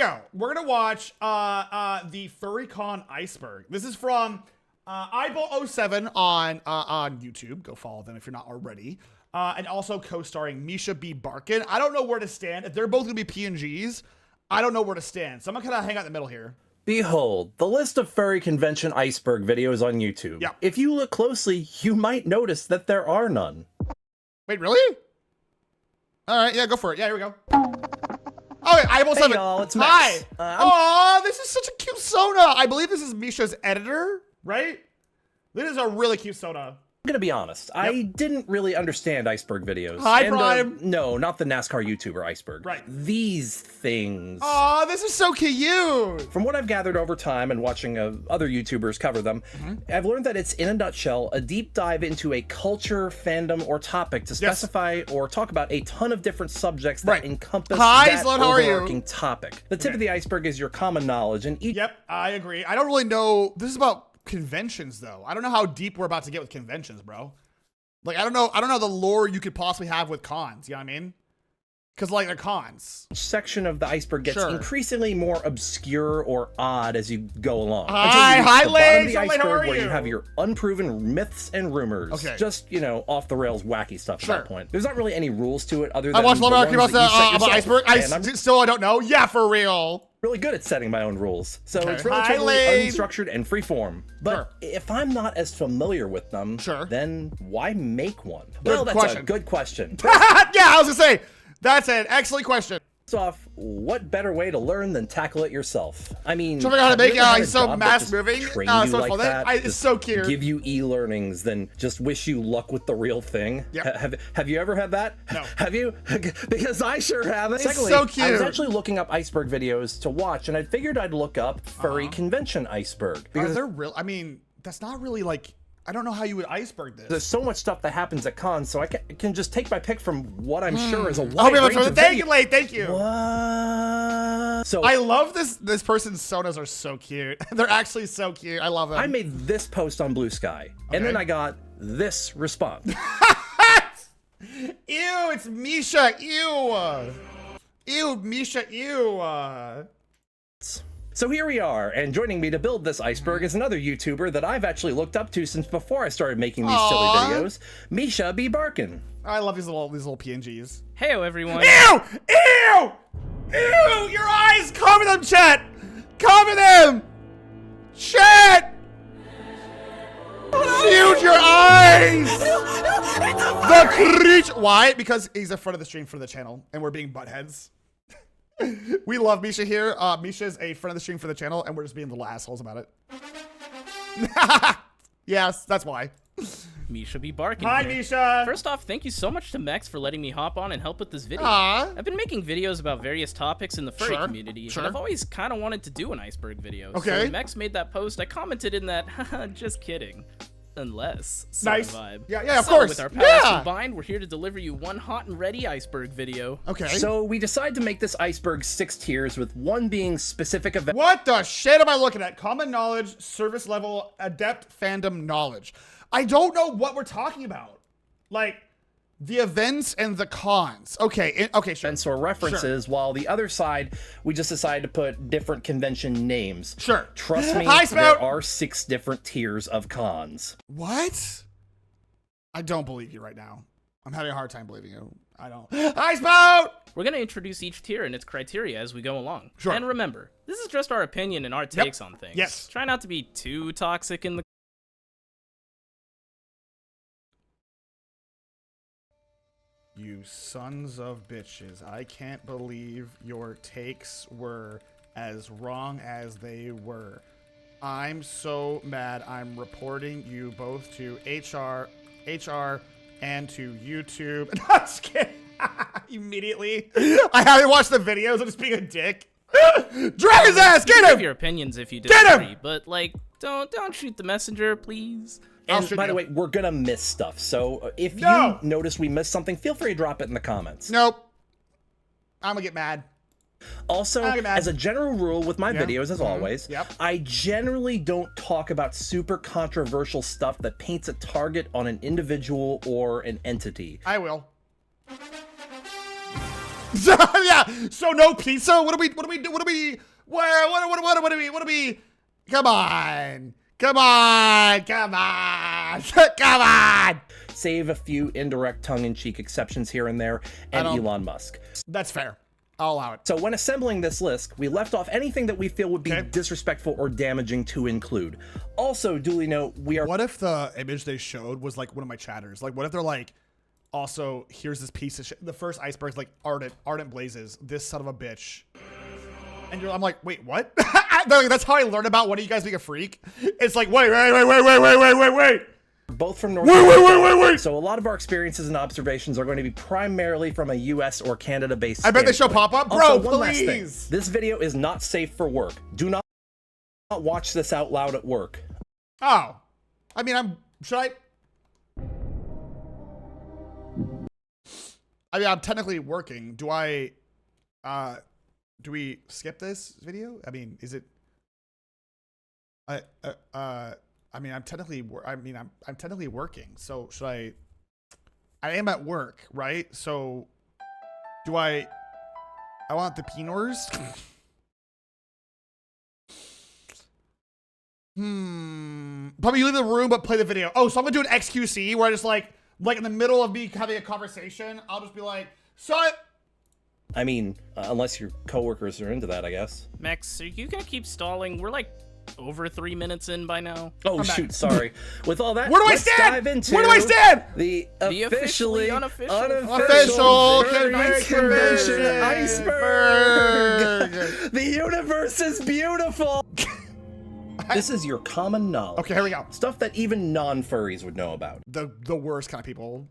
go. We're gonna watch the FurryCon iceberg. This is from Eyeball07 on YouTube. Go follow them if you're not already. And also co-starring Misha B. Barkin. I don't know where to stand. If they're both gonna be PNGs, I don't know where to stand. So I'm gonna kind of hang out in the middle here. Behold, the list of furry convention iceberg videos on YouTube. Yeah. If you look closely, you might notice that there are none. Wait, really? All right, yeah, go for it. Yeah, here we go. Oh, wait, Eyeball7. Hey y'all, it's Hi. Max. Aw, this is such a cute Sona. I believe this is Misha's editor, right? This is a really cute Sona. I'm gonna be honest, I didn't really understand iceberg videos. Hi, Prime. No, not the NASCAR YouTuber iceberg. Right. These things. Aw, this is so cute. From what I've gathered over time and watching other YouTubers cover them, I've learned that it's, in a nutshell, a deep dive into a culture, fandom, or topic to specify or talk about a ton of different subjects that encompass that overarching topic. The tip of the iceberg is your common knowledge, and each— Yep, I agree. I don't really know. This is about conventions, though. I don't know how deep we're about to get with conventions, bro. Like, I don't know the lore you could possibly have with cons. You know what I mean? Because, like, they're cons. section of the iceberg gets increasingly more obscure or odd as you go along. Hi, Lane! How are you? Where you have your unproven myths and rumors. Okay. Just, you know, off the rails wacky stuff at that point. There's not really any rules to it other than I watched a lot the about ones that you set about yourself. iceberg. I don't know. Yeah, for real. Really good at setting my own rules. So it's Hi, relatively Lane. unstructured and free form. But if I'm not as familiar with them, then why make one? Well, that's a good question. Yeah, I was gonna say, that's an excellent question. First off, what better way to learn than tackle it yourself? I mean, trying to figure out how to make it so mass moving. It's so cute. Give you e-learnings, then just wish you luck with the real thing. Yep. Have you ever had that? No. Have you? Because I sure haven't. It's so cute. I was actually looking up iceberg videos to watch, and I figured I'd look up furry convention iceberg. Because they're real. I mean, that's not really like. I don't know how you would iceberg this. There's so much stuff that happens at cons, so I can just take my pick from what I'm sure is a wide range of Thank you, Lane. Thank you. What? So I love this person's sodas are so cute. They're actually so cute. I love them. I made this post on Blue Sky, and then I got this response. Ew, it's Misha. Ew. Ew, Misha. Ew. So here we are, and joining me to build this iceberg is another YouTuber that I've actually looked up to since before I started making these silly videos, Misha B. Barkin. I love these little PNGs. Heyo, everyone. Ew! Ew! Ew! Your eyes! Cover them, chat! Cover them! Chat! Shield your eyes! The creature. Why? Because he's in front of the stream for the channel, and we're being buttheads. We love Misha here. Misha's a friend of the stream for the channel, and we're just being little assholes about it. Yes, that's why. Misha B. Barkin. Hi, here. Misha. First off, thank you so much to Mex for letting me hop on and help with this video. Aww. I've been making videos about various topics in the furry community, and I've always kind of wanted to do an iceberg video. Okay. So when Mex made that post, I commented in that, haha, just kidding. Unless nice vibe. Yeah, of course. With our powers combined, we're here to deliver you one hot and ready iceberg video. Okay. So we decide to make this iceberg 6 tiers, with one being specific event. What the shit am I looking at? Common knowledge, service level, adept, fandom knowledge. I don't know what we're talking about. Like the events and the cons. Okay. Okay. Sure. Events or references, while the other side, we just decided to put different convention names. Sure. Trust me, Hi, there are 6 different tiers of cons. What? I don't believe you right now. I'm having a hard time believing you. I don't. Hi, Spout! We're going to introduce each tier and its criteria as we go along. Sure. And remember, this is just our opinion and our takes on things. Yes. Try not to be too toxic in the You sons of bitches. I can't believe your takes were as wrong as they were. I'm so mad. I'm reporting you both to HR, and to YouTube. I'm just kidding. Immediately. I haven't watched the videos. I'm just being a dick. Drag his ass! Get him! Have your opinions if you disagree, Get him! but like, don't shoot the messenger, please. And by the way, we're gonna miss stuff, so if you notice we missed something, feel free to drop it in the comments. Nope. I'm gonna get mad. Also, as a general rule with my videos, as always, I generally don't talk about super controversial stuff that paints a target on an individual or an entity. I will. Yeah. So no pizza. What do we do? What do we? Come on. Come on. Come on. Come on. Save a few indirect tongue-in-cheek exceptions here and there, and Elon Musk. That's fair. I'll allow it. So when assembling this list, we left off anything that we feel would be disrespectful or damaging to include. Also, duly note, we are— What if the image they showed was like one of my chatters? Like, what if they're like, also, here's this piece of shit. The first iceberg's like Ardent Blazes, this son of a bitch. And I'm like, wait, what? That's how I learned about one of you guys being a freak. It's like, wait. Both from North America. So a lot of our experiences and observations are going to be primarily from a US or Canada based I bet they show pop-up. Bro, also, please. one last thing. This video is not safe for work. Do not watch this out loud at work. Oh. I mean, should I'm technically working. Do we skip this video? I mean, is it I mean, I'm technically working. So should I am at work, right? So do I want the Pinors? Probably you leave the room but play the video. Oh, so I'm gonna do an XQC where I just like in the middle of me having a conversation, I'll just be like, I mean, unless your coworkers are into that, I guess. Max, are you gonna keep stalling? We're like over 3 minutes in by now. Oh, shoot, sorry. With all that, where do I stand? Dive into where do I stand? The officially unofficial convention iceberg. The universe is beautiful. This is your common knowledge. Okay, here we go. Stuff that even non-furries would know about. The worst kind of people.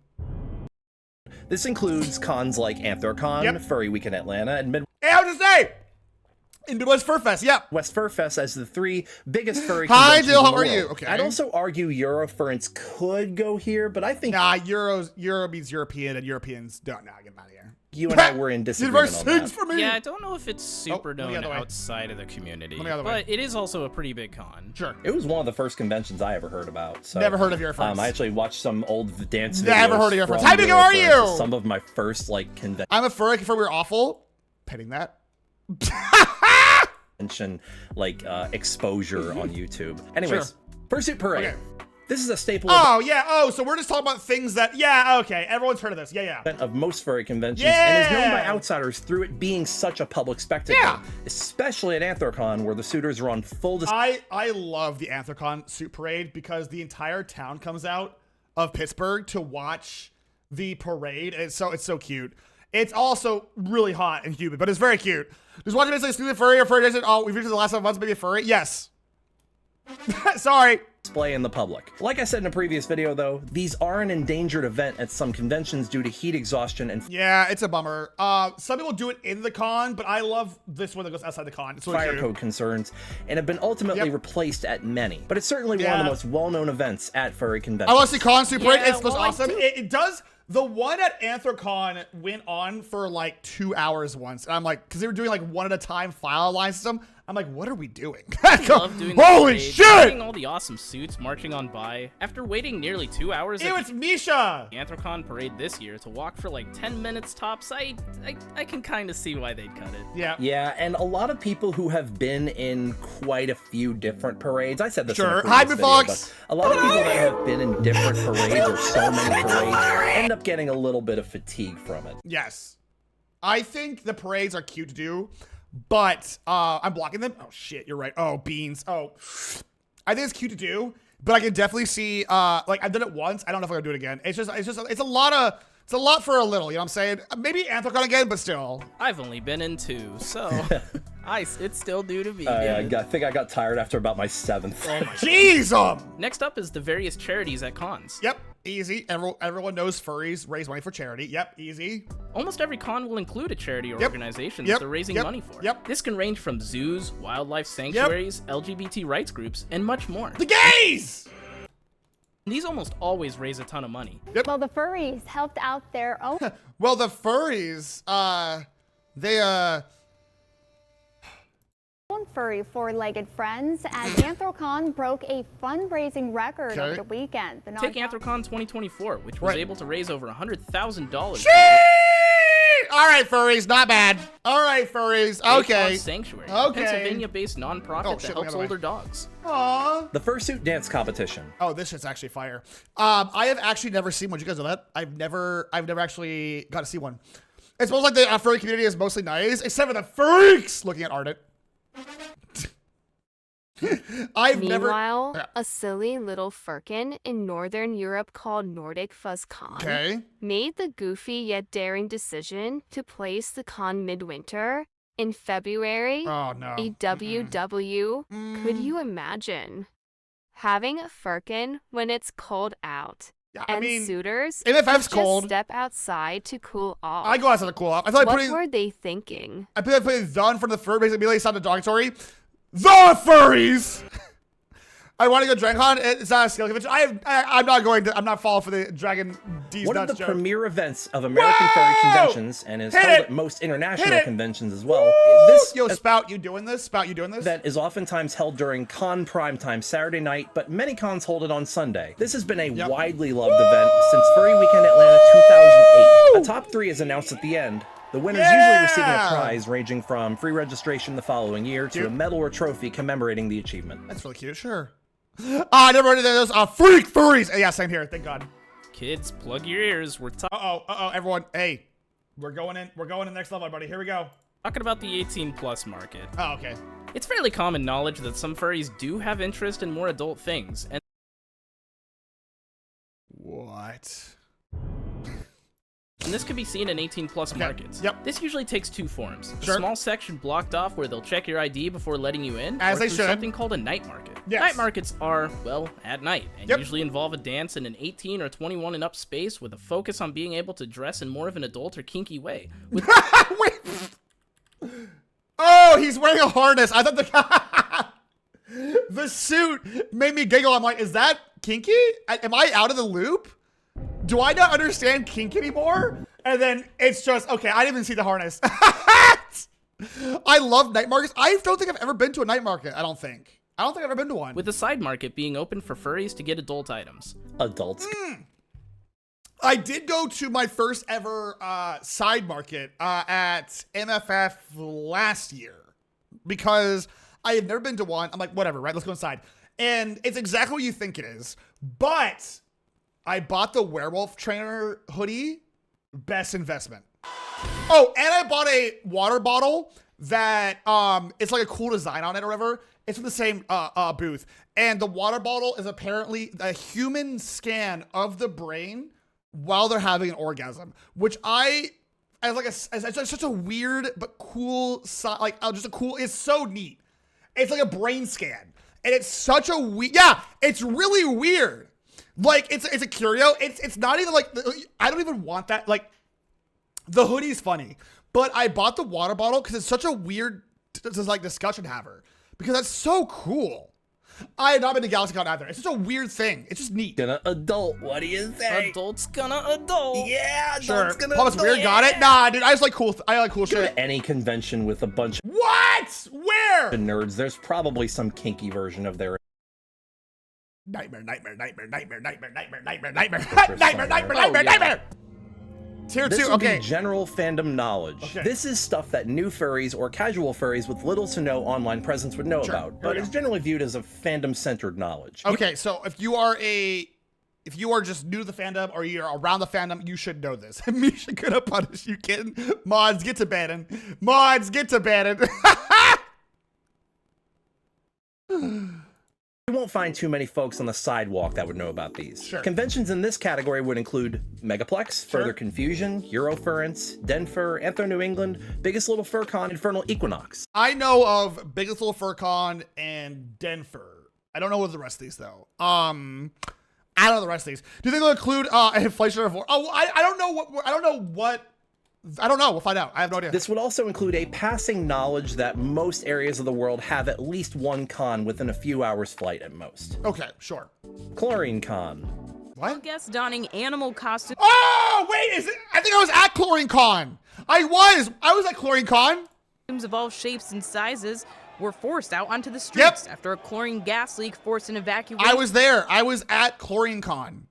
This includes cons like AnthroCon, Furry Week in Atlanta, and Hey, I was just say! In Midwest Fur Fest, West Fur Fest as the 3 biggest furry Hi, conventions Dill, in how the are world. you? Okay. I'd also argue Eurofurence could go here, but I think— Nah, Euro means European, and Europeans don't. Nah, get out of here. You and I were in disagreement on that. For me. Yeah, I don't know if it's super known way. outside of the community, way. but it is also a pretty big con. Sure. It was one of the first conventions I ever heard about. So, Never heard of Eurofurence. I actually watched some old dance videos. Never heard of Eurofurence. from How big are you? Eurofurence. Some of my first like convention. I'm a furry for we're awful. Petting that. Like exposure on YouTube. Anyways, Fursuit Parade. Okay. This is a staple. So we're just talking about things that. Okay, everyone's heard of this. Of most furry conventions, and is known by outsiders through it being such a public spectacle. Especially at AnthroCon, where the suitors are on full display. I love the AnthroCon suit parade because the entire town comes out of Pittsburgh to watch the parade. And it's so cute. It's also really hot and humid, but it's very cute. Just watching this like Stupid Furry or Furry doesn't. Oh, we've used the last 7 months, maybe a furry. Yes. Sorry. Display in the public. Like I said in a previous video, though, these are an endangered event at some conventions due to heat exhaustion and it's a bummer. Some people do it in the con, but I love this one that goes outside the con. It's really fire cute. code concerns, and have been ultimately replaced at many. But it's certainly one of the most well-known events at furry conventions. I want to see Con Super Parade. It's awesome. It does. The one at AnthroCon went on for like 2 hours once. And I'm like, because they were doing like one at a time file line system. I'm like, what are we doing? I love doing the Holy parade, shit! seeing all the awesome suits marching on by. After waiting nearly 2 hours Ew, it's Misha! the AnthroCon parade this year to walk for like 10 minutes tops, I can kind of see why they'd cut it. Yeah, and a lot of people who have been in quite a few different parades, I said this in a Hi, previous video, Fox. but a lot of people that have been in different parades or so many parades end up getting a little bit of fatigue from it. Yes. I think the parades are cute to do, but I'm blocking them. Oh shit, you're right. Oh, beans. Oh, I think it's cute to do, but I can definitely see like I've done it once. I don't know if I'm gonna do it again. It's a lot for a little, you know what I'm saying? Maybe AnthroCon again, but still. I've only been in 2, so it's still due to be. I think I got tired after about my 7th. Oh my jeez. Next up is the various charities at cons. Yep, easy. Everyone knows furries raise money for charity. Yep, easy. Almost every con will include a charity or organization that they're raising money for. This can range from zoos, wildlife sanctuaries, LGBT rights groups, and much more. The gays! These almost always raise a ton of money. Well, the furries helped out their own. Well, the furries, they furry four-legged friends as AnthroCon broke a fundraising record over the weekend. Take AnthroCon 2024, which was able to raise over $100,000. right, furries, not bad. All right, furries, okay. Sanctuary, okay. Pennsylvania-based nonprofit that helps older dogs. Aww. The fursuit dance competition. Oh, this shit's actually fire. I have actually never seen one. Did you guys know that? I've never actually got to see one. It's most like the furry community is mostly nice, except for the freaks looking at Ardent. Meanwhile, a silly little furkin in Northern Europe called Nordic Fuzz Con made the goofy yet daring decision to place the con midwinter in February. Oh, no. A WW. Could you imagine having a furkin when it's cold out? Yeah, and suitors MFF's just cold. Step outside to cool off. I go outside to cool off. I thought what were they thinking? I feel like putting the in front of the fur basically immediately sounded derogatory. The furries! I want to go Dragon Con. It's not a skill convention. I'm not going to. I'm not falling for the Dragon D's One of nuts the joke. premier events of American furry conventions, and is held at most international conventions as well. Yo, Spout, you doing this? Spout, you doing this? Event is oftentimes held during con primetime Saturday night, but many cons hold it on Sunday. This has been a widely loved event since Furry Weekend Atlanta 2008. A top 3 is announced at the end. The winner's usually receiving a prize ranging from free registration the following year to a medal or trophy commemorating the achievement. That's really cute, sure. I never heard of those freak furries. Yeah, same here, thank God. Kids, plug your ears. We're everyone. Hey, we're going in next level, everybody. Here we go. Talking about the 18+ market. Oh, okay. It's fairly common knowledge that some furries do have interest in more adult things, and what? And this can be seen in 18+ markets. Yep. This usually takes 2 forms. Sure. A small section blocked off where they'll check your ID before letting you in, as or they through should. Something called a night market. Yes. Night markets are, well, at night, and usually involve a dance in an 18 or 21 and up space with a focus on being able to dress in more of an adult or kinky way. With Wait. Oh, he's wearing a harness. I thought the suit made me giggle. I'm like, is that kinky? Am I out of the loop? Do I not understand kink anymore? And then it's just, okay, I didn't even see the harness. I love night markets. I don't think I've ever been to a night market, I don't think I've ever been to one. With the side market being open for furries to get adult items. Adults. I did go to my first ever side market at MFF last year because I had never been to one. I'm like, whatever, right? Let's go inside. And it's exactly what you think it is. But I bought the werewolf trainer hoodie. Best investment. Oh, and I bought a water bottle that it's like a cool design on it or whatever. It's from the same booth. And the water bottle is apparently a human scan of the brain while they're having an orgasm, which as such a weird but cool, it's so neat. It's like a brain scan. And it's such a it's really weird. Like, it's a curio. It's not even like, I don't even want that. Like, the hoodie's funny, but I bought the water bottle because it's such a weird, discussion haver. Because that's so cool. I have not been to GalaxyCon either. It's just a weird thing. It's just neat. Gonna adult. What do you say? Adults gonna adult. Yeah, sure. Gonna Papa's adult. weird. Got it? Nah, dude. I just like cool. I like cool Go shit. to any convention with a bunch of What? Where? nerds. There's probably some kinky version of their Nightmare. Tier This 2, would okay. be general fandom knowledge. Okay. This is stuff that new furries or casual furries with little to no online presence would know about, but is generally viewed as a fandom-centered knowledge. Okay, so if you are just new to the fandom or you're around the fandom, you should know this. Misha gonna punish you, kid. Mods, get to bedding. You won't find too many folks on the sidewalk that would know about these. Sure. Conventions in this category would include Megaplex, Further Confusion, Eurofurence, Denfur, Anthro New England, Biggest Little Fur Con, Infernal Equinox. I know of Biggest Little Fur Con and Denver. I don't know what the rest of these though. I don't know the rest of these. Do you think they'll include inflation or I don't know. We'll find out. I have no idea. This would also include a passing knowledge that most areas of the world have at least one con within a few hours flight at most. Okay, sure. Chlorine Con. What? Guests donning animal costumes. Oh, wait, I think I was at Chlorine Con. I was at Chlorine Con. Of all shapes and sizes were forced out onto the streets after a chlorine gas leak forced an evacuation. I was there. I was at Chlorine Con.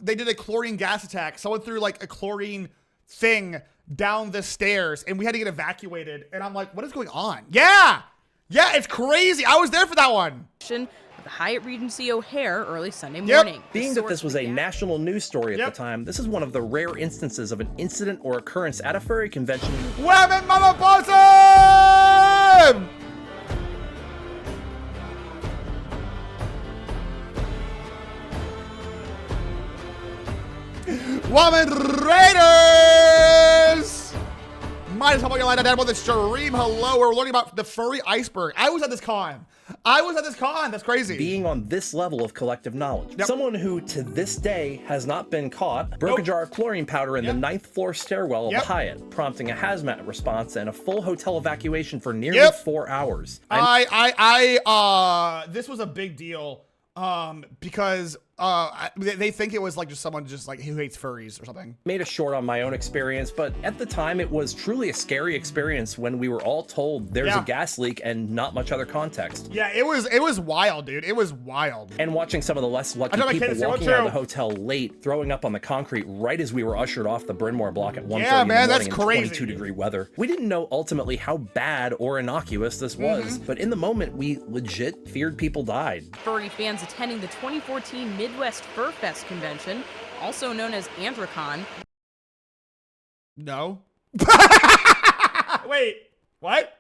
They did a chlorine gas attack. Someone threw like a chlorine thing down the stairs and we had to get evacuated. And I'm like, what is going on? Yeah. Yeah, it's crazy. I was there for that one. The Hyatt Regency O'Hare early Sunday morning. Being that this was a national news story at the time, this is one of the rare instances of an incident or occurrence at a furry convention. Women mother bosom! Woman Raiders! Might as well your line down with the stream. Hello, we're learning about the furry iceberg. I was at this con. That's crazy. Being on this level of collective knowledge. Someone who, to this day, has not been caught, broke a jar of chlorine powder in the 9th floor stairwell of the Hyatt, prompting a hazmat response and a full hotel evacuation for nearly 4 hours. This was a big deal because they think it was like just someone just like who hates furries or something. Made a short on my own experience, but at the time it was truly a scary experience when we were all told there's a gas leak and not much other context. Yeah, it was wild, dude. It was wild. And watching some of the less lucky people walking out of the hotel late, throwing up on the concrete right as we were ushered off the Bryn Mawr block at 1:30 in the morning in 22-degree weather. We didn't know ultimately how bad or innocuous this was, but in the moment we legit feared people died. Furry fans attending the 2014 Midwest Fur Fest convention, also known as Anthrocon. No. Wait, what?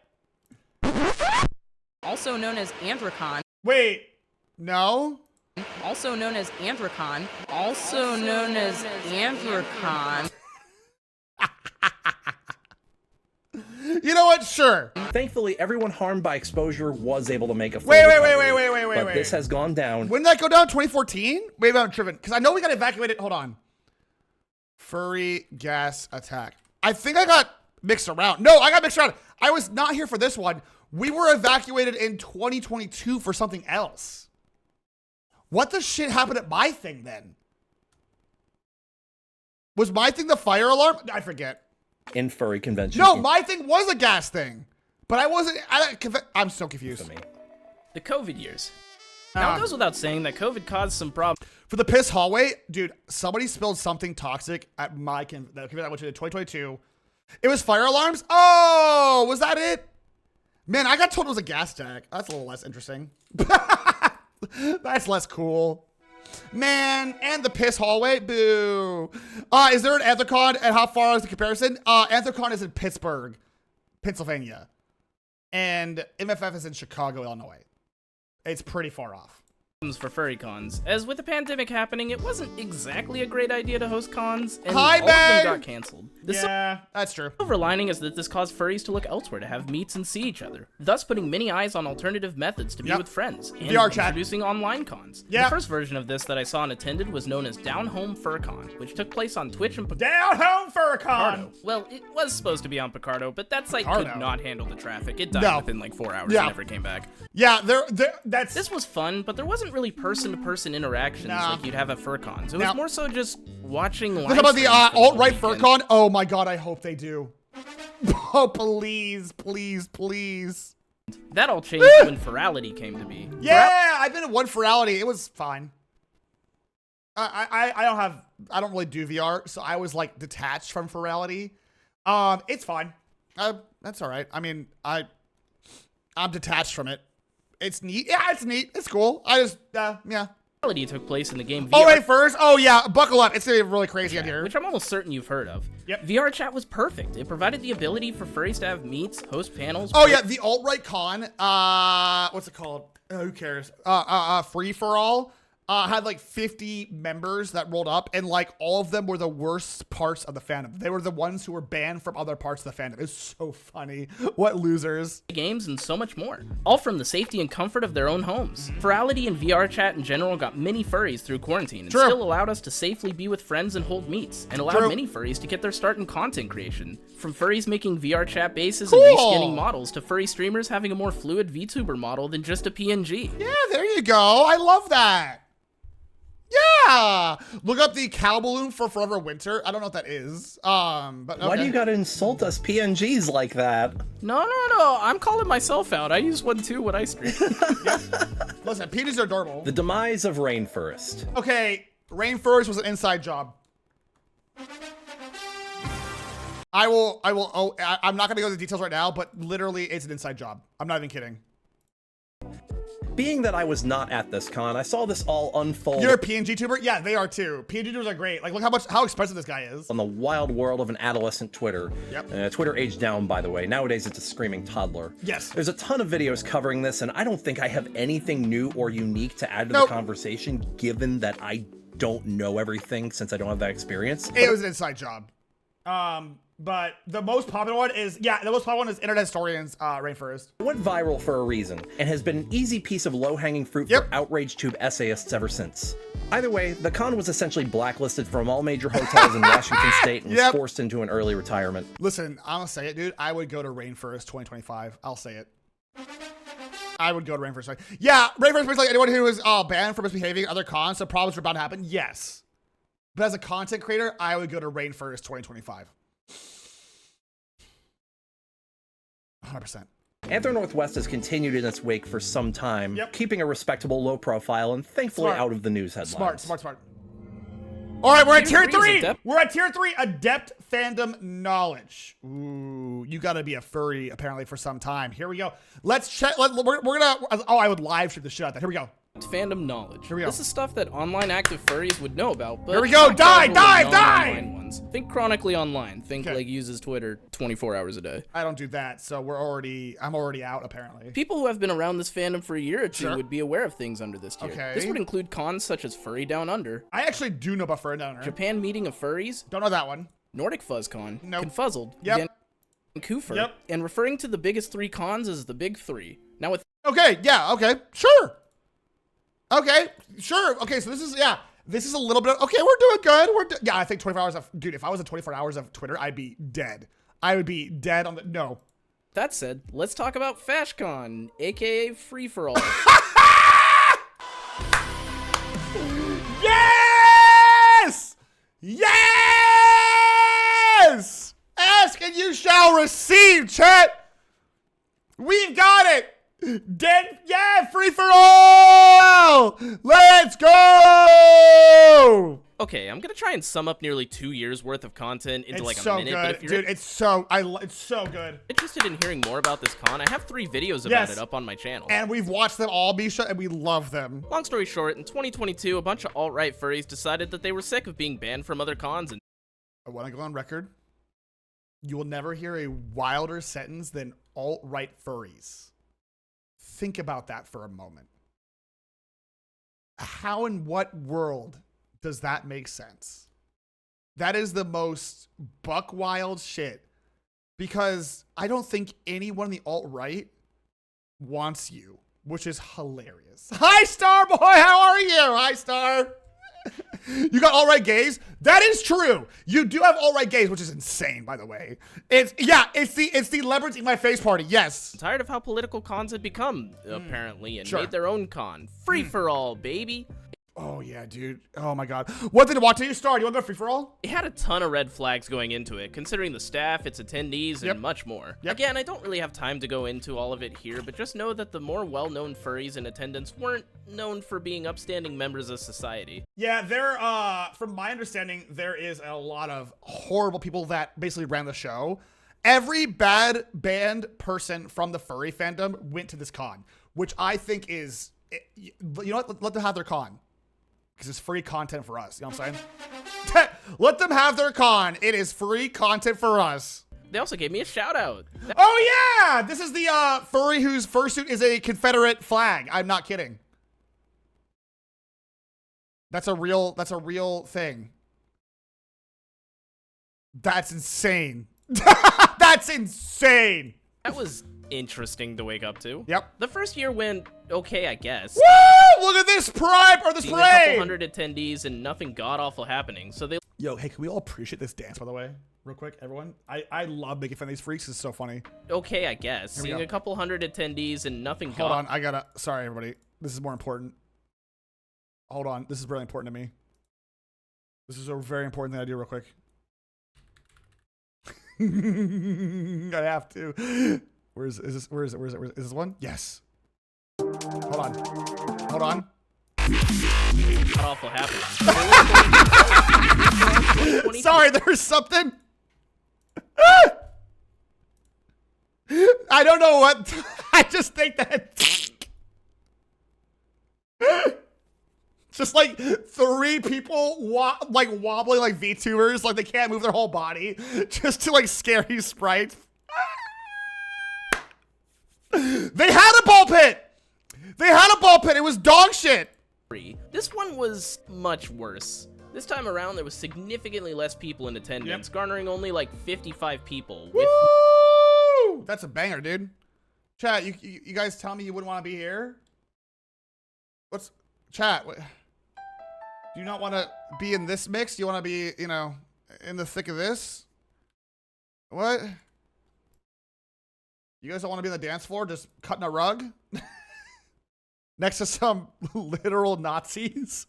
Also known as Anthrocon. Wait, no. Also known as Anthrocon. Also known as Anthrocon. You know what? Sure. Thankfully, everyone harmed by exposure was able to make a full Wait. But this has gone down. When did that go down? 2014? Wait, I'm tripping. Because I know we got evacuated. Hold on. Furry gas attack. I think I got mixed around. No, I got mixed around. I was not here for this one. We were evacuated in 2022 for something else. What the shit happened at my thing then? Was my thing the fire alarm? I forget. In furry convention. No, my thing was a gas thing. But I wasn't. I'm so confused. The COVID years. Now, it goes without saying that COVID caused some problems. For the piss hallway, dude, somebody spilled something toxic at my convention I went to in 2022. It was fire alarms? Oh, was that it? Man, I got told it was a gas attack. That's a little less interesting. That's less cool. Man, and the piss hallway, boo. Is there an Anthrocon, and how far is the comparison? Anthrocon is in Pittsburgh, Pennsylvania. And MFF is in Chicago, Illinois. It's pretty far off. For furry cons. As with the pandemic happening, it wasn't exactly a great idea to host cons, and Hi, all of them got canceled. Yeah, that's true. The silver lining is that this caused furries to look elsewhere to have meets and see each other, thus putting many eyes on alternative methods to be with friends, and VR chat. introducing online cons. The first version of this that I saw and attended was known as Down Home FurCon, which took place on Twitch and Down Home FurCon! Well, it was supposed to be on Picardo, but that site could not handle the traffic. It died within like 4 hours and never came back. Yeah, This was fun, but there wasn't really person-to-person interactions like you'd have at FurCons. It was more so just watching live. What about the alt-right FurCon? Oh my god, I hope they do. Oh, please, please, please. That all changed when Furality came to be. Yeah, I've been at one Furality. It was fine. I don't really do VR, so I was like detached from Furality. It's fine. That's all right. I mean, I'm detached from it. It's neat. Yeah, it's neat. It's cool. I just, yeah. Reality took place in the game VR. Oh, wait, first? Oh, yeah. Buckle up. It's going to be really crazy in here. Which I'm almost certain you've heard of. Yep. VR chat was perfect. It provided the ability for furries to have meets, host panels. Oh, yeah. The alt-right con, what's it called? Who cares? Free for All. Had like 50 members that rolled up, and like all of them were the worst parts of the fandom. They were the ones who were banned from other parts of the fandom. It's so funny. What losers. Games and so much more. All from the safety and comfort of their own homes. Furality and VR chat in general got many furries through quarantine and still allowed us to safely be with friends and hold meets, and allowed many furries to get their start in content creation. From furries making VR chat bases and reskinning models to furry streamers having a more fluid VTuber model than just a PNG. Yeah, there you go. I love that. Yeah, look up the cow balloon for Forever Winter. I don't know what that is. But okay. Why do you gotta insult us PNGs like that? No. I'm calling myself out. I use one too when I stream. Listen, PNGs are adorable. The demise of Rainforest. Okay, Rainforest was an inside job. I'm not going to go into the details right now, but literally it's an inside job. I'm not even kidding. Being that I was not at this con, I saw this all unfold. You're a PNG tuber? Yeah, they are too. PNG tubers are great. Like, look how expensive this guy is. On the wild world of an adolescent Twitter. Yep. Twitter aged down, by the way. Nowadays, it's a screaming toddler. Yes. There's a ton of videos covering this, and I don't think I have anything new or unique to add to the conversation, given that I don't know everything since I don't have that experience. It was an inside job. But the most popular one is, Internet Historians Rainforest. It went viral for a reason, and has been an easy piece of low-hanging fruit for outrage tube essayists ever since. Either way, the con was essentially blacklisted from all major hotels in Washington State and was forced into an early retirement. Listen, I'm gonna say it, dude. I would go to Rainforest 2025. I'll say it. I would go to Rainforest. Yeah, Rainforest is like anyone who is banned for misbehaving at other cons, so problems are bound to happen. Yes. But as a content creator, I would go to Rainforest 2025. 100%. Anther Northwest has continued in its wake for some time, keeping a respectable low profile and thankfully out of the news headlines. Smart. All right, we're at tier 3. We're at tier 3, Adept Fandom Knowledge. Ooh, you got to be a furry apparently for some time. Here we go. Let's check. We're gonna. Oh, I would live stream the shit out of that. Here we go. Fandom knowledge. Here we go. This is stuff that online active furries would know about, but here we go. Die! Ones. Think chronically online. Think like uses Twitter 24 hours a day. I don't do that, so I'm already out apparently. People who have been around this fandom for a year or two would be aware of things under this tier. Okay. This would include cons such as Furry Down Under. I actually do know about Furry Down Under. Japan Meeting of Furries. Don't know that one. Nordic FuzzCon. Nope. Confuzzled. Vancouver. Yep. And referring to the biggest 3 cons as the big 3. Now with okay, sure. Okay, so this is a little bit, okay, we're doing good. I think 24 hours of, dude, if I was at 24 hours of Twitter, I'd be dead. I would be dead on the, no. That said, let's talk about FashCon, aka Free For All. Yes! Yes! Ask and you shall receive, chat. We've got it. Free for all! Let's go! Okay, I'm gonna try and sum up nearly 2 years worth of content into like a minute. But if you're it's so good. Interested in hearing more about this con, I have 3 videos about it up on my channel. And we've watched them all, Misha, and we love them. Long story short, in 2022, a bunch of alt-right furries decided that they were sick of being banned from other cons and I want to go on record. You will never hear a wilder sentence than alt-right furries. Think about that for a moment. How in what world does that make sense? That is the most buck wild shit because I don't think anyone in the alt-right wants you, which is hilarious. Hi, Star Boy. How are you? Hi, Star. You got alt-right gays? That is true. You do have alt-right gays, which is insane, by the way. It's the leopards eat my face party. Yes. I'm tired of how political cons had become, apparently, and made their own con. Free for all, baby. Oh yeah, dude. Oh my god. What did it want to you start? You want to go free for all? It had a ton of red flags going into it, considering the staff, its attendees, and much more. Again, I don't really have time to go into all of it here, but just know that the more well-known furries in attendance weren't known for being upstanding members of society. Yeah, from my understanding, there is a lot of horrible people that basically ran the show. Every banned person from the furry fandom went to this con, which I think is, you know what? Let them have their con. Because it's free content for us. You know what I'm saying? Let them have their con. It is free content for us. They also gave me a shout out. Oh yeah! This is the furry whose fursuit is a Confederate flag. I'm not kidding. That's a real thing. That's insane. That's insane. That was interesting to wake up to. Yep. The first year went okay, I guess. Woo! Look at this pride or this Seeing parade. A couple hundred attendees and nothing god-awful happening. So they. Yo, hey, can we all appreciate this dance, by the way? Real quick, everyone. I love making fun of these freaks. It's so funny. Okay, I guess. Seeing a couple hundred attendees and nothing Hold on, sorry, everybody. This is more important. Hold on, this is really important to me. This is a very important thing I do real quick. I have to. Is this one? Yes. Hold on. Not awful happening. Sorry, there's something. I don't know what. I just think that. Just like 3 people wobbling like VTubers, like they can't move their whole body, just to like scary sprites. They had a ball pit. They had a ball pit. It was dog shit. This one was much worse. This time around, there was significantly less people in attendance, garnering only like 55 people. Woo! That's a banger, dude. Chat, you guys tell me you wouldn't want to be here? What's chat? What, do you not want to be in this mix? Do you want to be, you know, in the thick of this? What? You guys don't want to be on the dance floor just cutting a rug? Next to some literal Nazis?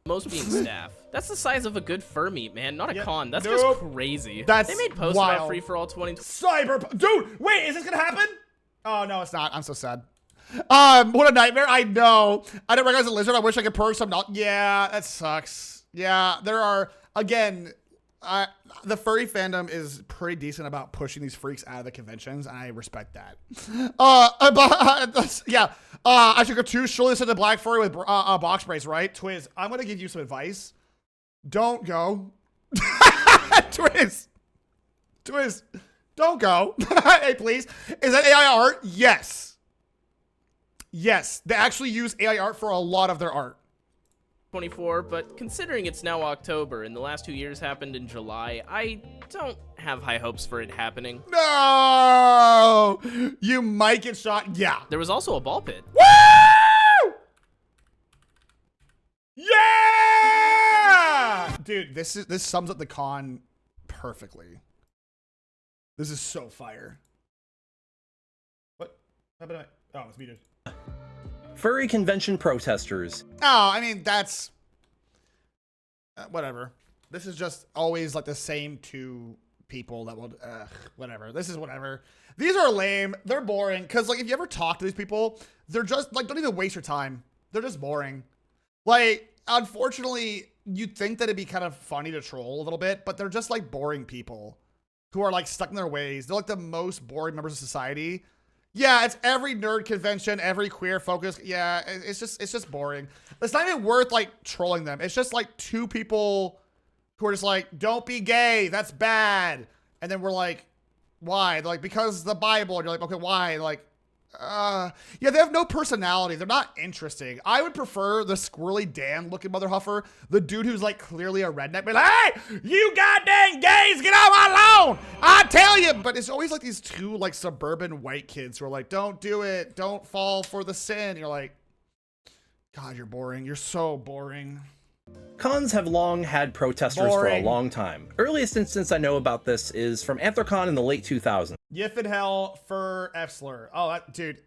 Most being staff. That's the size of a good fur meet, man. Not a con. That's just crazy. That's they made posts wild. about Free for All 20. Dude, wait, is this gonna happen? Oh no, it's not. I'm so sad. What a nightmare. I know. I didn't recognize the lizard. I wish I could perk some. Yeah, that sucks. Yeah, there are, again, the furry fandom is pretty decent about pushing these freaks out of the conventions, and I respect that. Yeah, I should go too. Surely this is a black furry with box brace, right? Twiz, I'm gonna give you some advice. Don't go. Twiz, don't go. Hey, please. Is that AI art? Yes. Yes, they actually use AI art for a lot of their art. 24, but considering it's now October and the last 2 years happened in July, I don't have high hopes for it happening. No! You might get shot. Yeah. There was also a ball pit. Woo! Yeah! Dude, this sums up the con perfectly. This is so fire. What? Oh, it's muted. Furry convention protesters. Oh, I mean, that's whatever. This is just always like the same 2 people that will, whatever. This is whatever. These are lame. They're boring. Cause like, if you ever talk to these people, they're just like, don't even waste your time. They're just boring. Like, unfortunately, you'd think that it'd be kind of funny to troll a little bit, but they're just like boring people who are like stuck in their ways. They're like the most boring members of society. Yeah, it's every nerd convention, every queer focus. Yeah, it's just boring. It's not even worth like trolling them. It's just like 2 people who are just like, don't be gay, that's bad. And then we're like, why? They're like, because the Bible. And you're like, okay, why? Like, yeah, they have no personality. They're not interesting. I would prefer the squirrely Dan looking mother huffer, the dude who's like clearly a redneck, be like, hey, you goddamn gays, get off my lawn, I tell you. But it's always like these 2 like suburban white kids who are like, don't do it, don't fall for the sin. You're like, God, you're boring. You're so boring. Cons have long had protesters for a long time. Earliest instance I know about this is from Anthrocon in the late 2000s. Yiffin Hell for F-Slur. Oh, dude.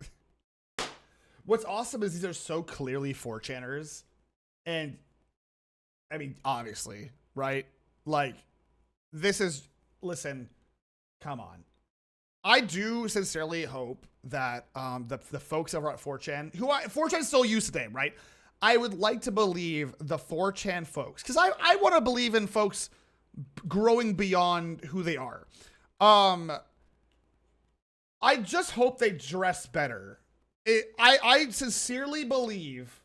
What's awesome is these are so clearly 4chaners. And, I mean, obviously, right? Like, this is, listen, come on. I do sincerely hope that the folks over at 4chan, 4chan still used today, right? I would like to believe the 4chan folks, because I want to believe in folks growing beyond who they are. I just hope they dress better. I sincerely believe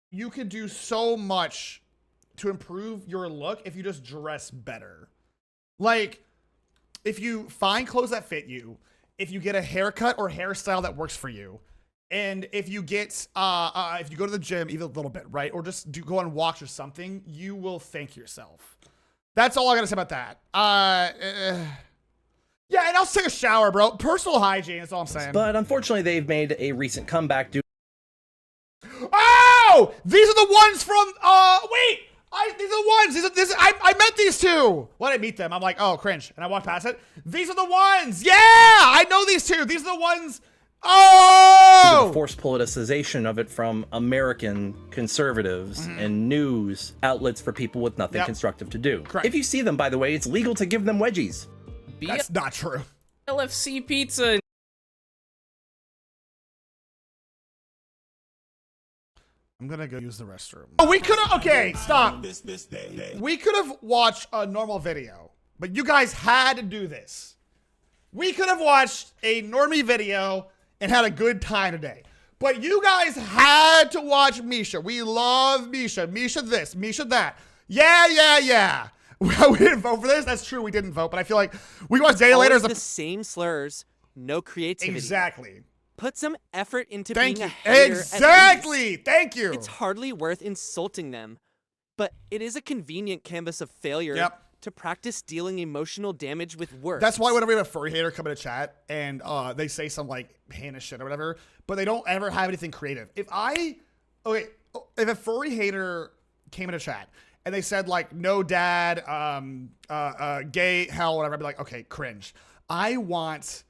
you could do so much to improve your look if you just dress better. Like, if you find clothes that fit you, if you get a haircut or hairstyle that works for you, and if you get, if you go to the gym even a little bit, right? Or just go on walks or something, you will thank yourself. That's all I gotta say about that. Yeah, and I'll take a shower, bro. Personal hygiene, that's all I'm saying. But unfortunately, they've made a recent comeback due. Oh! These are the ones from, wait! These are the ones. I met these 2. When I meet them, I'm like, oh, cringe. And I walk past it. These are the ones. Yeah! I know these 2. These are the ones. Oh! The forced politicization of it from American conservatives and news outlets for people with nothing constructive to do. Correct. If you see them, by the way, it's legal to give them wedgies. That's not true. LFC pizza. I'm gonna go use the restroom. Oh, we could have, okay, stop. We could have watched a normal video, But you guys had to do this. We could have watched a normie video and had a good time today. But you guys had to watch Misha. We love Misha. Misha this, Misha that. Yeah. We didn't vote for this. That's true. We didn't vote. But I feel like we watched Day Later as the same slurs, no creativity. Exactly. Put some effort into Thank being you. a hater. Exactly. Thank you. It's hardly worth insulting them. But it is a convenient canvas of failure to practice dealing emotional damage with words. That's why whenever we have a furry hater come into chat and they say some like heinous shit or whatever, but they don't ever have anything creative. If a furry hater came into chat and they said like no dad, gay, hell, whatever, I'd be like, okay, cringe. I want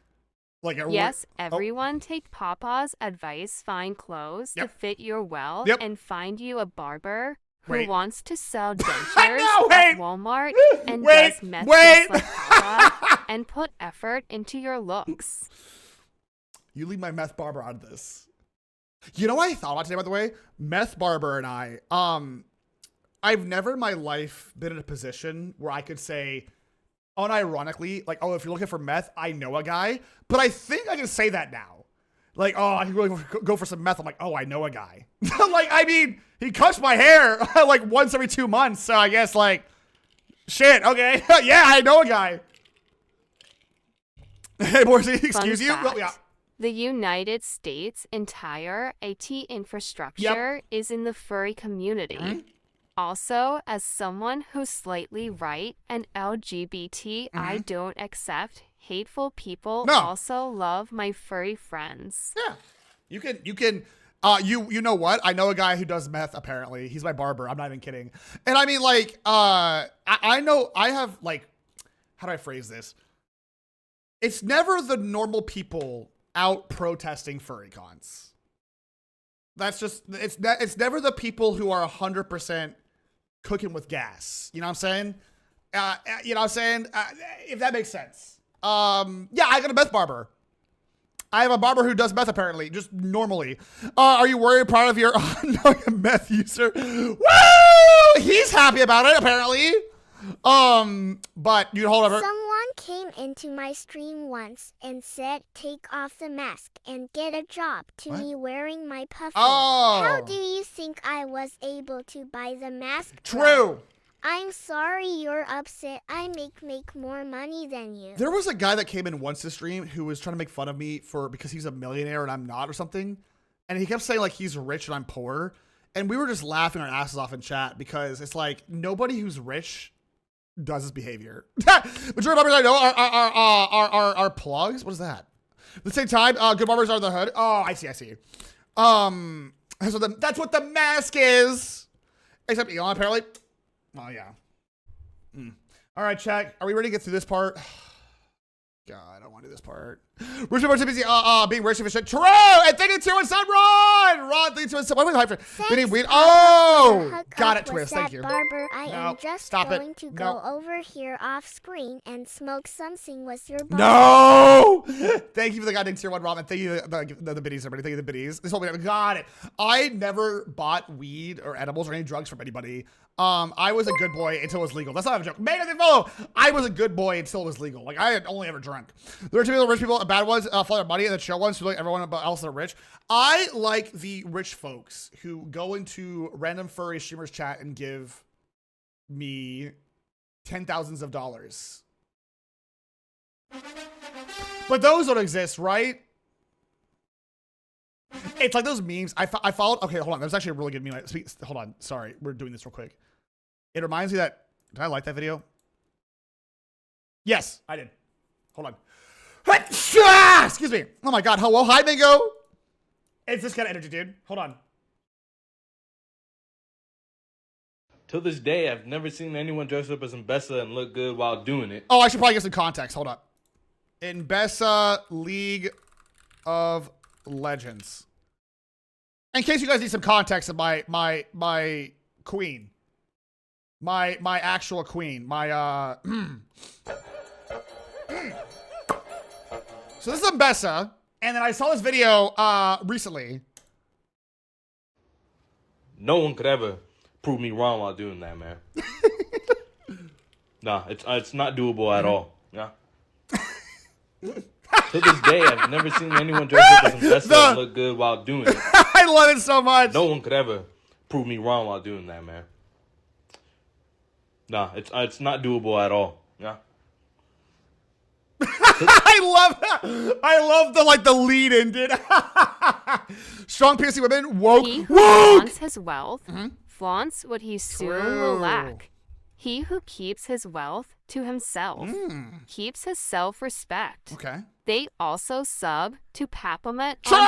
like a yes, everyone take Papa's advice. Find clothes to fit your well and find you a barber who wants to sell dentures at Walmart and does meth just like Papa and put effort into your looks. You leave my meth barber out of this. You know what I thought about today, by the way? Meth barber and I've never in my life been in a position where I could say unironically, like, oh, if you're looking for meth, I know a guy. But I think I can say that now. Like, oh, I can really go for some meth. I'm like, oh, I know a guy. Like, I mean, he cuts my hair like once every 2 months. So I guess like, shit, okay. Yeah, I know a guy. Hey, Borsey, excuse you? Well, yeah. The United States' entire IT infrastructure is in the furry community. Also, as someone who's slightly right and LGBT, I don't accept hateful people. Also love my furry friends. Yeah, you can. You know what? I know a guy who does meth. Apparently, he's my barber. I'm not even kidding. And I mean, like, I know I have like, how do I phrase this? It's never the normal people out protesting furry cons. That's just it's never the people who are 100% cooking with gas. You know what I'm saying? You know what I'm saying? If that makes sense. Yeah, I got a meth barber. I have a barber who does meth apparently, just normally. Are you worried proud of your meth user? Woo! He's happy about it apparently. But you hold on. Someone came into my stream once and said, "Take off the mask and get a job." To me wearing my puffer. Oh. How do you think I was able to buy the mask? True. I'm sorry you're upset. I make more money than you. There was a guy that came in once to stream who was trying to make fun of me because he's a millionaire and I'm not or something. And he kept saying like he's rich and I'm poor. And we were just laughing our asses off in chat because it's like nobody who's rich does this behavior. Majority of barbers I know are plugs. What is that? At the same time, good barbers are the hood. Oh, I see. So that's what the mask is. Except Elon apparently. Oh yeah. All right, chat. Are we ready to get through this part? God, I don't want to do this part. We're too busy being rich and shit. True! And thank you to one son, Ron! Ron, thank you to one son. What was the hype for? Weed. Oh! Got it, Twist. Thank you. Barber, I am just going to go over here off screen and smoke something with your barber. No! Thank you for the goddamn tier 1 ramen. Thank you the biddies, everybody. Thank you the biddies. This whole got it. I never bought weed or edibles or any drugs from anybody. I was a good boy until it was legal. That's not a joke. Make it follow. I was a good boy until it was legal. Like I had only ever drunk. There are two people, rich people, and bad ones, follow their money, and the chill ones who like everyone else that are rich. I like the rich folks who go into random furry streamers chat and give me $10,000s of dollars. But those don't exist, right? It's like those memes. I followed. Okay, hold on. There's actually a really good meme. Hold on. Sorry, we're doing this real quick. It reminds me that. Did I like that video? Yes, I did. Hold on. Excuse me. Oh my God. Hello, hi, Mingo. It's this kind of energy, dude. Hold on. To this day, I've never seen anyone dress up as Mbessa and look good while doing it. Oh, I should probably get some context. Hold up. Mbessa League of Legends. In case you guys need some context of my queen. My actual queen. My So this is Mbessa, and then I saw this video recently. No one could ever prove me wrong while doing that, man. Nah, it's not doable at all. Yeah. To this day, I've never seen anyone dress up as Ambessa and look good while doing it. I love it so much. No one could ever prove me wrong while doing that, man. Nah, it's not doable at all. Yeah. I love the lead in, dude. Strong POC women woke. He who flaunts his wealth flaunts what he soon will lack. He who keeps his wealth to himself keeps his self-respect. Okay. They also sub to PapaMutt on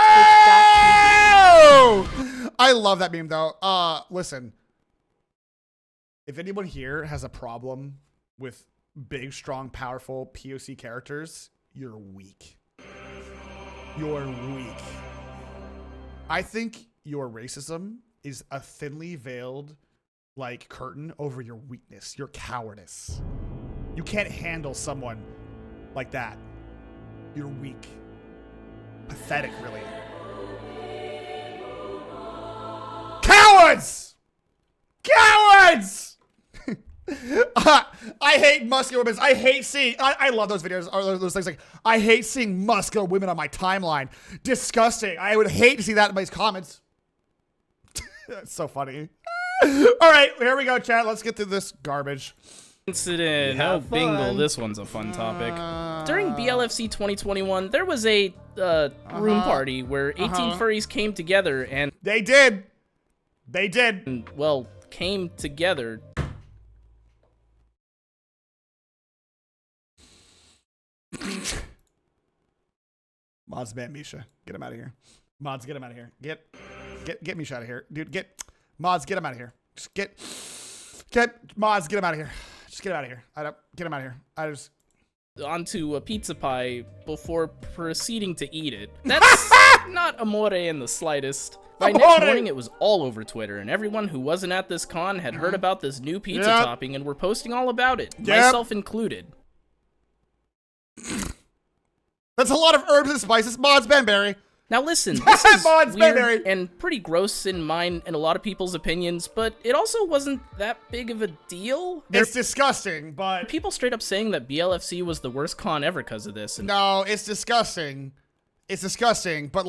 True! Twitch.tv. I love that meme though. Listen. If anyone here has a problem with big, strong, powerful POC characters, you're weak. You're weak. I think your racism is a thinly veiled curtain over your weakness, your cowardice. You can't handle someone like that. You're weak. Pathetic, really. Cowards! Cowards! I hate muscular women. I hate seeing. I love those videos. Or those things I hate seeing muscular women on my timeline. Disgusting. I would hate to see that in my comments. That's so funny. All right, here we go, chat. Let's get through this garbage. Incident. Oh, bingo. This one's a fun topic. During BLFC 2021, there was a room party where 18 furries came together and... They did. They did. And, well, came together. Mods ban Misha. Get him out of here. Mods, get him out of here. Get Misha out of here. Dude, Mods, get him out of here. Just get Mods, get him out of here. Just get him out of here. Get him out of here. Onto a pizza pie before proceeding to eat it. That's not amore in the slightest. By next morning, it was all over Twitter, and everyone who wasn't at this con had heard about this new pizza topping and were posting all about it, myself included. That's a lot of herbs and spices. Mods Banberry. Now listen, this is weird and pretty gross in mine and a lot of people's opinions, but it also wasn't that big of a deal. It's disgusting, but... People straight up saying that BLFC was the worst con ever because of this. No, it's disgusting. It's disgusting, but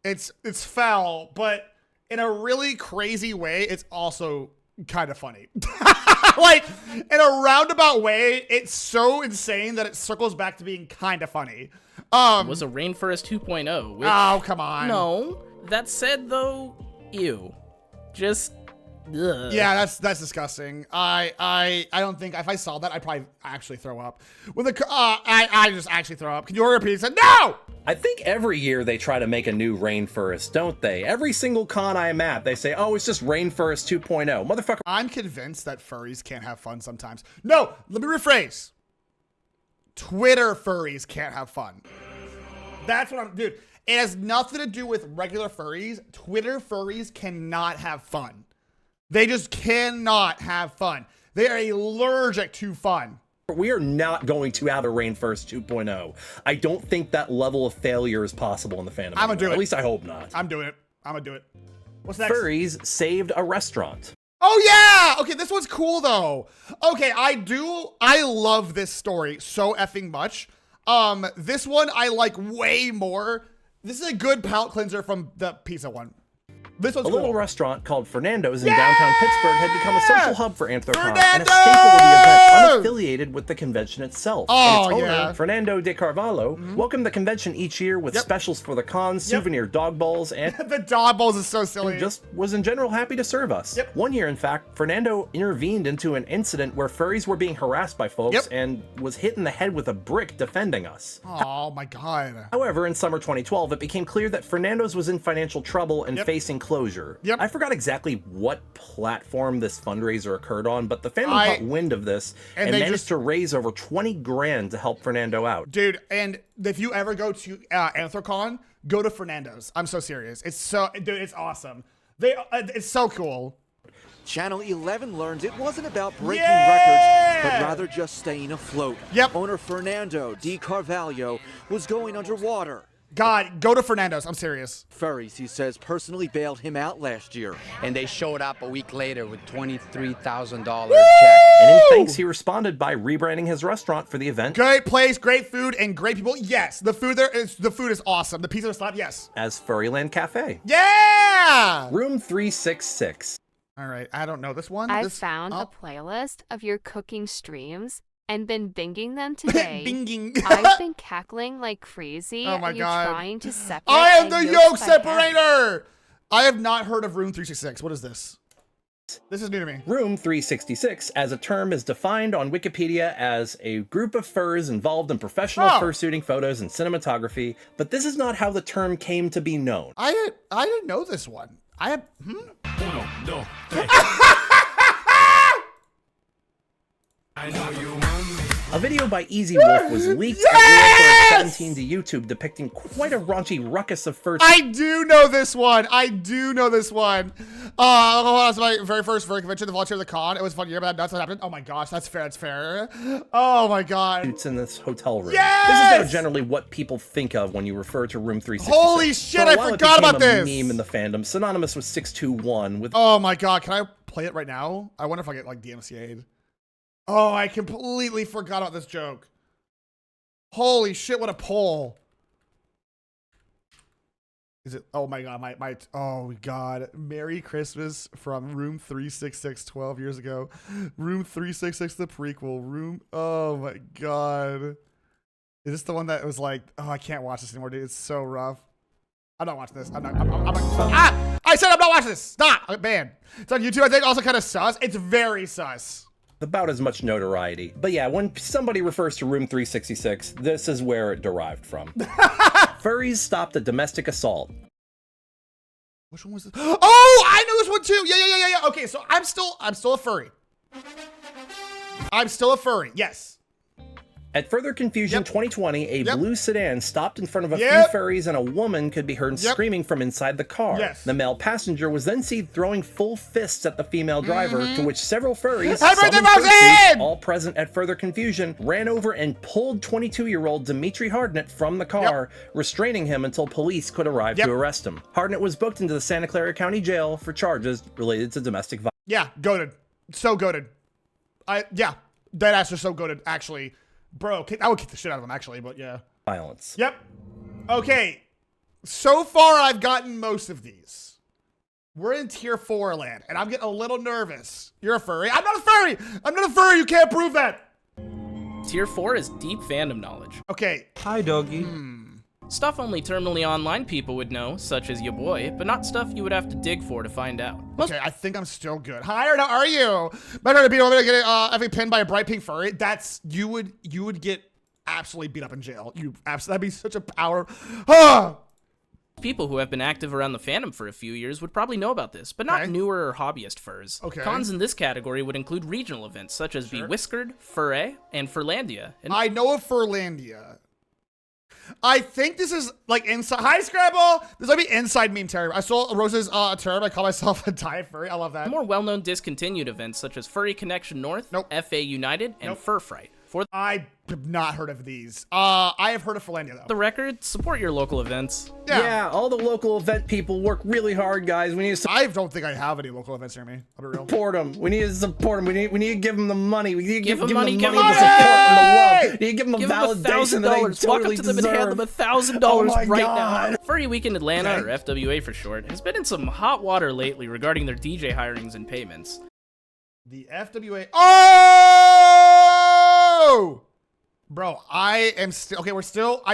it's foul, but in a really crazy way, it's also kind of funny. In a roundabout way, it's so insane that it circles back to being kind of funny. It was a Rainforest 2.0. Which, oh, come on. No. That said, though, ew. Just, ugh. Yeah, that's disgusting. I don't think, if I saw that, I'd probably actually throw up. I just actually throw up. Can you order a pizza? No! I think every year they try to make a new Rainforest, don't they? Every single con I'm at, they say, oh, it's just Rainforest 2.0. Motherfucker. I'm convinced that furries can't have fun sometimes. No, let me rephrase. Twitter furries can't have fun. That's what dude, it has nothing to do with regular furries. Twitter furries cannot have fun. They just cannot have fun. They are allergic to fun. We are not going to have a Rainforest 2.0. I don't think that level of failure is possible in the fandom. I'm gonna do it. At least I hope not. I'm doing it. I'm gonna do it. What's next? Furries saved a restaurant. Oh yeah! Okay, this one's cool though. Okay, I love this story so effing much. This one I like way more. This is a good palate cleanser from the pizza one. This one's a cool. little restaurant called Fernando's in downtown Pittsburgh had become a social hub for Anthrocon and a staple of the event, unaffiliated with the convention itself. Oh, and its owner, Fernando de Carvalho, welcomed the convention each year with specials for the con, souvenir dog balls, and the dog balls is so silly. Just was in general happy to serve us. One year, in fact, Fernando intervened into an incident where furries were being harassed by folks and was hit in the head with a brick defending us. Oh my god. However, in summer 2012, it became clear that Fernando's was in financial trouble and facing closure. I forgot exactly what platform this fundraiser occurred on, but the fandom caught wind of this and managed to raise over 20 grand to help Fernando out. Dude, and if you ever go to Anthrocon, go to Fernando's. I'm so serious. It's so, dude, it's awesome. It's so cool. Channel 11 learned it wasn't about breaking records, but rather just staying afloat. Owner Fernando de Carvalho was going underwater. God, go to Fernando's. I'm serious. Furries, he says, personally bailed him out last year. And they showed up a week later with $23,000 check. And in thanks, he responded by rebranding his restaurant for the event. Great place, great food, and great people. Yes, the food is awesome. The pizza was slap. Yes. As Furryland Cafe. Yeah. Room 366. All right, I don't know this one. I found a playlist of your cooking streams and been binging them today. Binging. I've been cackling like crazy. Oh my at you God. Trying to separate. I am the yolk separator. Head. I have not heard of Room 366. What is this? This is new to me. Room 366 as a term is defined on Wikipedia as a group of furs involved in professional fursuiting photos and cinematography, but this is not how the term came to be known. I didn't know this one. No. I know you want me. A video by Easy Wolf was leaked at 17 to YouTube depicting quite a raunchy ruckus of furs. I do know this one. That's my very first furry convention, the volunteer of the con. It was a fun year, but that's what happened. Oh my gosh, that's fair. Oh my God. It's in this hotel room. Yes! This is now generally what people think of when you refer to Room 366. Holy shit, I forgot about this. It meme in the fandom, synonymous with 621. With oh my God, can I play it right now? I wonder if I get like DMCA'd. Oh, I completely forgot about this joke. Holy shit, what a poll. Is it? Oh my God, oh God. Merry Christmas from Room 366 12 years ago. Room 366, the prequel. oh my God. Is this the one that was like, oh, I can't watch this anymore, dude. It's so rough. I'm not watching this. I'm not. I said I'm not watching this. Stop. I'm banned. It's on YouTube. I think also kind of sus. It's very sus. About as much notoriety. But yeah, when somebody refers to Room 366, this is where it derived from. Furries stopped a domestic assault. Which one was this? Oh, I know this one too. Yeah. Okay, so I'm still a furry. I'm still a furry. Yes. At further confusion, 2020, a blue sedan stopped in front of a few furries and a woman could be heard screaming from inside the car. Yes. The male passenger was then seen throwing full fists at the female driver, to which several furries, all present at further confusion, ran over and pulled 22-year-old Dimitri Hardnett from the car, restraining him until police could arrive to arrest him. Hardnett was booked into the Santa Clara County Jail for charges related to domestic violence. Yeah, goated. So goated. Dead ass are so goated, actually. Bro, I would kick the shit out of him, actually, but yeah. Violence. Yep. Okay. So far, I've gotten most of these. We're in tier 4 land, and I'm getting a little nervous. You're a furry. I'm not a furry. You can't prove that. Tier 4 is deep fandom knowledge. Okay. Hi, doggy. Stuff only terminally online people would know, such as your boy, but not stuff you would have to dig for to find out. Okay, I think I'm still good. Hi, how are you? Better to be over there getting effing pinned by a bright pink furry. That's you would get absolutely beat up in jail. That'd be such a power. People who have been active around the fandom for a few years would probably know about this, but not newer or hobbyist furs. Okay. Cons in this category would include regional events such as Be Whiskered, Furry, and Furlandia. I know of Furlandia. I think this is like inside. Hi, Scrabble. This might be inside meme territory. I saw Rose's term. I call myself a diet furry. I love that. More well-known discontinued events such as Furry Connection North, FA United, and Fur Fright. I have not heard of these. I have heard of Furlandia though. The record, support your local events. Yeah, all the local event people work really hard, guys. We need to. I don't think I have any local events near me. I'll be real. Support them. We need to support them. We need to give them the money. We need to give them the money, give the support, and the love. We need to give them a validation that they totally Walk up to them deserve. and hand them $1,000 right now. Furry Weekend Atlanta, or FWA for short, has been in some hot water lately regarding their DJ hirings and payments. The FWA. Oh! Bro, I am still, okay, I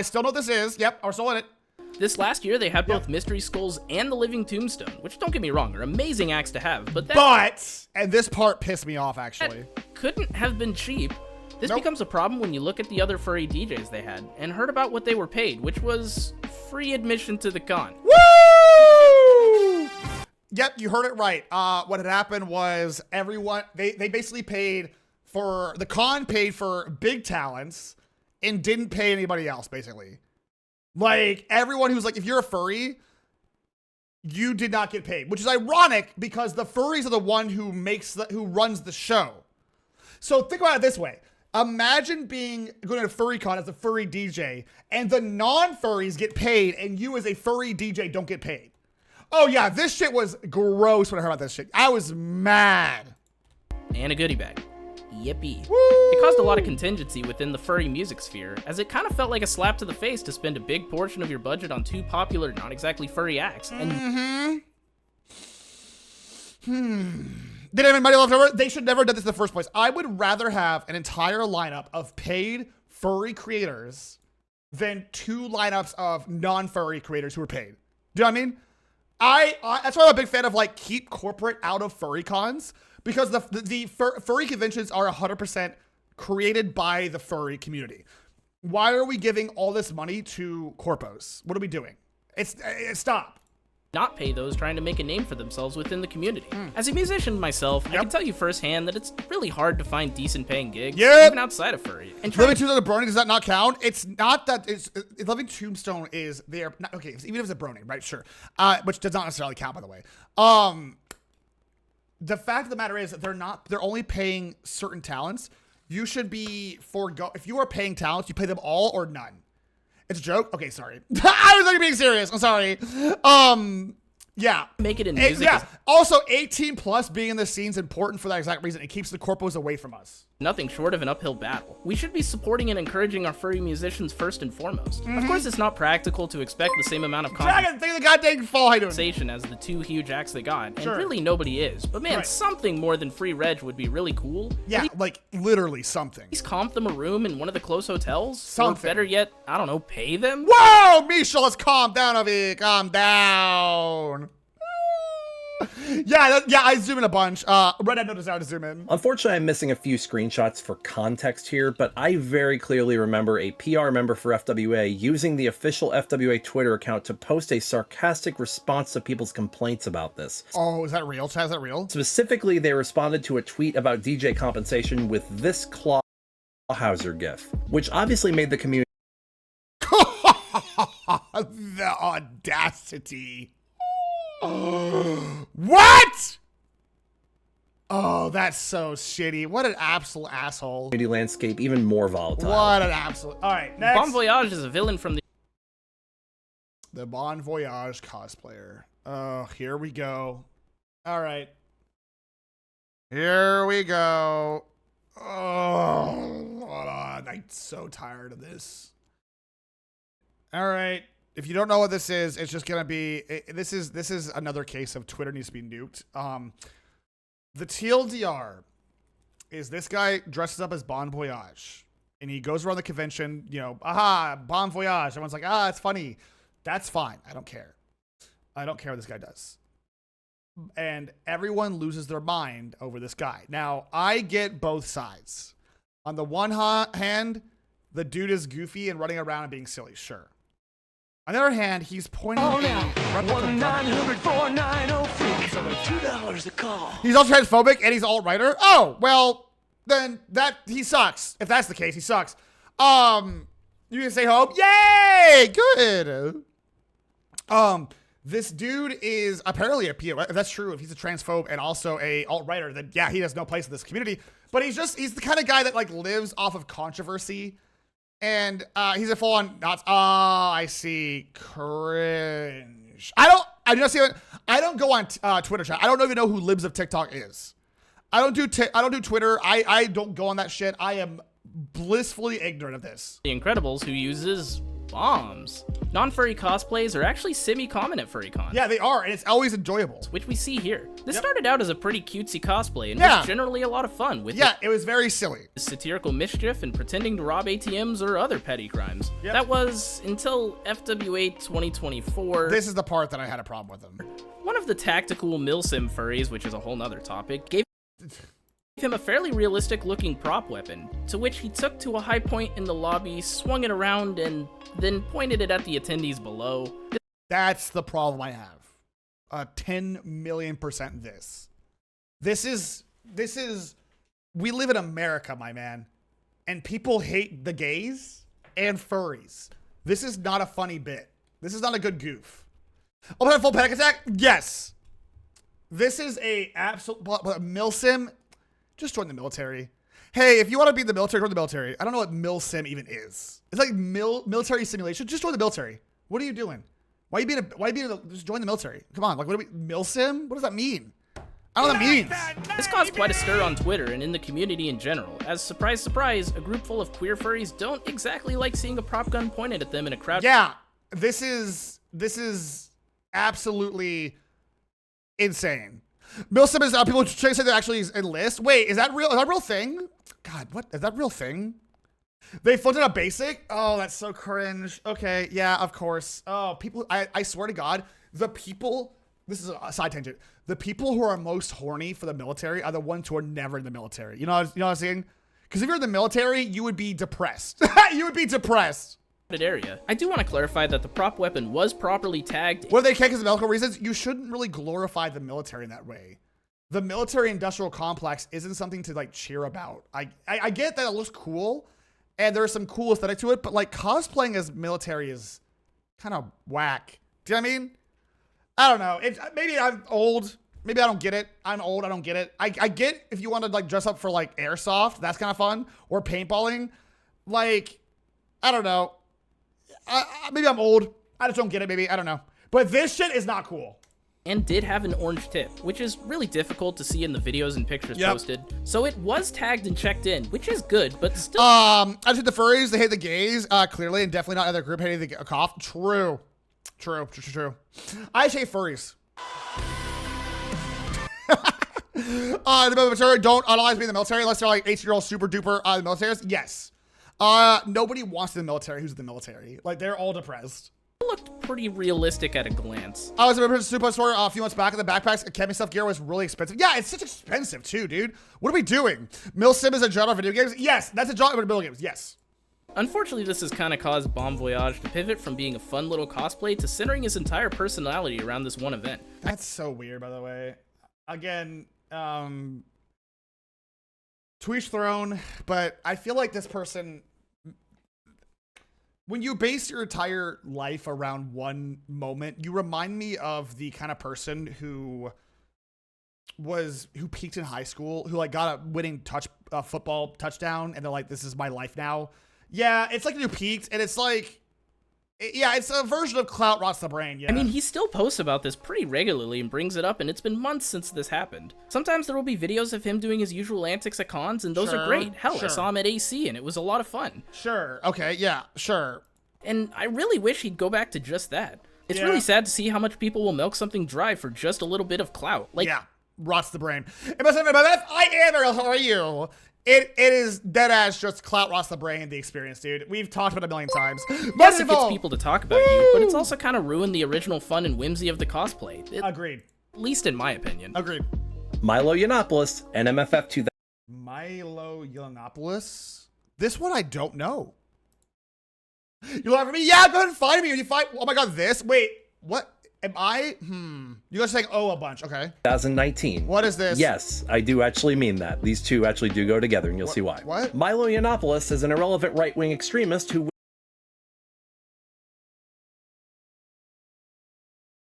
still know what this is. Yep, we're still in it. This last year, they had both Mystery Skulls and The Living Tombstone, which, don't get me wrong, are amazing acts to have, but and this part pissed me off, actually. Couldn't have been cheap. This becomes a problem when you look at the other furry DJs they had, and heard about what they were paid, which was free admission to the con. Woo! Yep, you heard it right. What had happened was everyone, they basically paid for, the con paid for big talents and didn't pay anybody else, basically. Like, everyone who's like, if you're a furry, you did not get paid, which is ironic because the furries are the one who runs the show. So think about it this way. Imagine going to FurryCon as a furry DJ, and the non-furries get paid, and you as a furry DJ don't get paid. Oh yeah, this shit was gross when I heard about this shit. I was mad. And a goodie bag. Yippee. Woo! It caused a lot of contingency within the furry music sphere, as it kind of felt like a slap to the face to spend a big portion of your budget on two popular, not exactly furry acts. And Did anybody left over? They should never have done this in the first place. I would rather have an entire lineup of paid furry creators than 2 lineups of non-furry creators who are paid. Do you know what I mean? That's why I'm a big fan of like keep corporate out of furry cons, because the furry conventions are 100% created by the furry community. Why are we giving all this money to corpos? What are we doing? Stop. Not pay those trying to make a name for themselves within the community. As a musician myself, I can tell you firsthand that it's really hard to find decent paying gigs, even outside of furry. And Living Tombstone of Brony, does that not count? It's not that Living Tombstone is there. Okay, even if it's a Brony, right? Sure. Which does not necessarily count, by the way. The fact of the matter is that they're only paying certain talents. You should be if you are paying talents, you pay them all or none. It's a joke? Okay, sorry. I was like being serious. I'm sorry. Yeah. Make it in music. Yeah. Also, 18 plus being in the scene is important for that exact reason. It keeps the corpos away from us. Nothing short of an uphill battle. We should be supporting and encouraging our furry musicians first and foremost. Of course, it's not practical to expect the same amount of compensation as the 2 huge acts they got, and really nobody is. But man, something more than free reg would be really cool. Yeah, like literally something. Please comp them a room in one of the close hotels. Something. Or better yet, I don't know, pay them? Whoa, Misha, let's calm down a bit. Calm down. Yeah, I zoom in a bunch. Red had no desire to zoom in. Unfortunately, I'm missing a few screenshots for context here, but I very clearly remember a PR member for FWA using the official FWA Twitter account to post a sarcastic response to people's complaints about this. Oh, is that real? Chad, is that real? Specifically, they responded to a tweet about DJ compensation with this Clawhauser gif, which obviously made the community... The audacity. What? Oh, that's so shitty. What an absolute asshole. Community landscape even more volatile. What an absolute. All right, next. Bon Voyage is a villain from the Bon Voyage cosplayer. Oh, here we go. All right. Here we go. Oh, hold on. I'm so tired of this. All right. If you don't know what this is, it's just gonna be. This is another case of Twitter needs to be nuked. The TLDR is this guy dresses up as Bon Voyage, and he goes around the convention. You know, aha, Bon Voyage. Everyone's like, it's funny. That's fine. I don't care. I don't care what this guy does. And everyone loses their mind over this guy. Now, I get both sides. On the one hand, the dude is goofy and running around and being silly. Sure. On the other hand, he's pointing $1-900-4903. $2 a call. He's also transphobic and he's alt-righter. Oh, well, then he sucks. If that's the case, he sucks. You can say hope. Yay! Good. This dude is apparently a PO. If that's true, if he's a transphobe and also a alt-righter, then yeah, he has no place in this community. But he's the kind of guy that like lives off of controversy. And he's a full-on not. Oh, I see. Cringe. I do not see it. I don't go on Twitter chat. I don't even know who Libs of TikTok is. I don't do Twitter. I don't go on that shit. I am blissfully ignorant of this. The Incredibles, who uses bombs. Non-furry cosplays are actually semi-common at FurryCon. Yeah, they are, and it's always enjoyable. Which we see here. This started out as a pretty cutesy cosplay, and was generally a lot of fun. With it was very silly. Satirical mischief and pretending to rob ATMs or other petty crimes. That was until FWA 2024. This is the part that I had a problem with them. One of the tactical milsim furries, which is a whole nother topic, gave him a fairly realistic looking prop weapon, to which he took to a high point in the lobby, swung it around, and then pointed it at the attendees below. That's the problem I have. 10 million% this. This is, we live in America, my man, and people hate the gays and furries. This is not a funny bit. This is not a good goof. Oh, but a full panic attack? Yes. This is a absolute milsim. Just join the military. hey, if you want to be in the military, join the military. I don't know what milsim even is. It's like military simulation. Just join the military. What are you doing? Why are you being just join the military? Come on, like what do we milsim? What does that mean? I don't know what that means. This caused quite a stir on Twitter and in the community in general, as surprise, surprise, a group full of queer furries don't exactly like seeing a prop gun pointed at them in a crowd. Yeah, this is absolutely insane. Milsim is people trying to say they actually enlist. Wait, is that real? Is that a real thing? God, what is that real thing? They floated a basic? Oh, that's so cringe. Okay, yeah, of course. Oh, people, I swear to God, the people, this is a side tangent. The people who are most horny for the military are the ones who are never in the military. You know what I'm saying? Because if you're in the military, you would be depressed. You would be depressed. Area. I do want to clarify that the prop weapon was properly tagged. Whether they can't because of medical reasons, you shouldn't really glorify the military in that way. The military industrial complex isn't something to like cheer about. I get that it looks cool and there's some cool aesthetic to it, but like cosplaying as military is kind of whack. Do you know what I mean? I don't know. Maybe I'm old. Maybe I don't get it. I'm old. I don't get it. I get if you want to like dress up for like airsoft, that's kind of fun, or paintballing. Like, I don't know. Maybe I'm old. I just don't get it, maybe. I don't know. But this shit is not cool. And did have an orange tip, which is really difficult to see in the videos and pictures posted. So it was tagged and checked in, which is good, but still. I think the furries, they hate the gays, clearly, and definitely not other group hating the cough. True. I hate furries. The military, don't idolize me in the military unless they're like 18-year-old super duper militaries. Yes. Nobody wants to be in the military who's in the military. Like, they're all depressed. It looked pretty realistic at a glance. I was a super store a few months back, and the backpacks and camping stuff gear was really expensive. Yeah, it's such expensive too, dude. What are we doing? Milsim is a genre of video games? Yes, that's a genre of video games, yes. Unfortunately, this has kind of caused Bon Voyage to pivot from being a fun little cosplay to centering his entire personality around this one event. That's so weird, by the way. Again, to each their own, but I feel like this person, when you base your entire life around one moment, you remind me of the kind of person who peaked in high school, who like got a winning football touchdown, and they're like, this is my life now. Yeah, it's like you peaked, and it's like, yeah, it's a version of clout rots the brain. Yeah. I mean, he still posts about this pretty regularly and brings it up, and it's been months since this happened. Sometimes there will be videos of him doing his usual antics at cons, and those are great. Hell, I saw him at AC, and it was a lot of fun. Sure. Okay. Yeah. Sure. And I really wish he'd go back to just that. It's really sad to see how much people will milk something dry for just a little bit of clout. Like, yeah, rots the brain. I am Ariel. How are you? It is dead ass just clout rots the brain, the experience, dude. We've talked about it a million times. Yes, it gets people to talk about you, but it's also kind of ruined the original fun and whimsy of the cosplay. Agreed. At least in my opinion. Agreed. Milo Yiannopoulos, NMFF 2000. Milo Yiannopoulos? This one I don't know. You laugh at me? Yeah, go ahead and find me. When you find, oh my God, this? Wait, what? Am I? You guys are saying, oh, a bunch. Okay. 2019. What is this? Yes, I do actually mean that. These two actually do go together, and you'll see why. What? Milo Yiannopoulos is an irrelevant right-wing extremist who...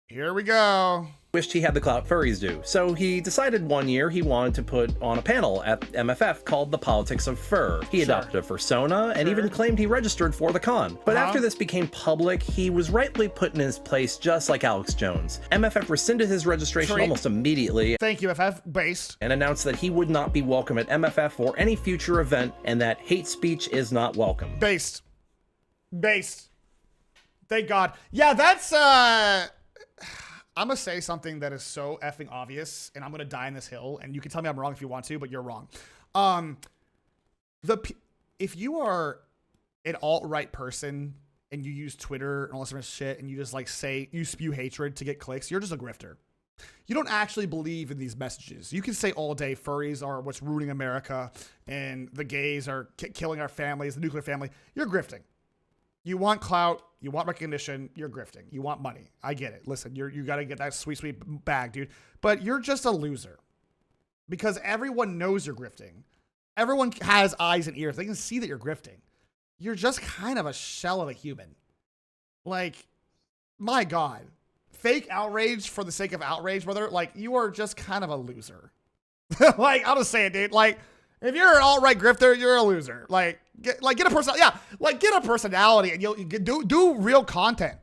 Here we go. Wished he had the clout furries do. So he decided one year he wanted to put on a panel at MFF called The Politics of Fur. He adopted a fursona and even claimed he registered for the con. But after this became public, he was rightly put in his place just like Alex Jones. MFF rescinded his registration almost immediately. Thank you, FF. Based. And announced that he would not be welcome at MFF or any future event, and that hate speech is not welcome. Based. Thank God. Yeah, that's, I'm gonna say something that is so effing obvious, and I'm gonna die in this hill, and you can tell me I'm wrong if you want to, but you're wrong. If you are an alt-right person and you use Twitter and all this sort of shit, and you just like you spew hatred to get clicks, you're just a grifter. You don't actually believe in these messages. You can say all day furries are what's ruining America, and the gays are killing our families, the nuclear family. You're grifting. You want clout, you want recognition, you're grifting. You want money. I get it. Listen, you got to get that sweet, sweet bag, dude. But you're just a loser. Because everyone knows you're grifting. Everyone has eyes and ears. They can see that you're grifting. You're just kind of a shell of a human. Like, my God. Fake outrage for the sake of outrage, brother. Like, you are just kind of a loser. Like, I'll just say it, dude. Like, If you're an alt-right grifter, you're a loser. Like get a personality. Yeah, like get a personality and you'll do real content.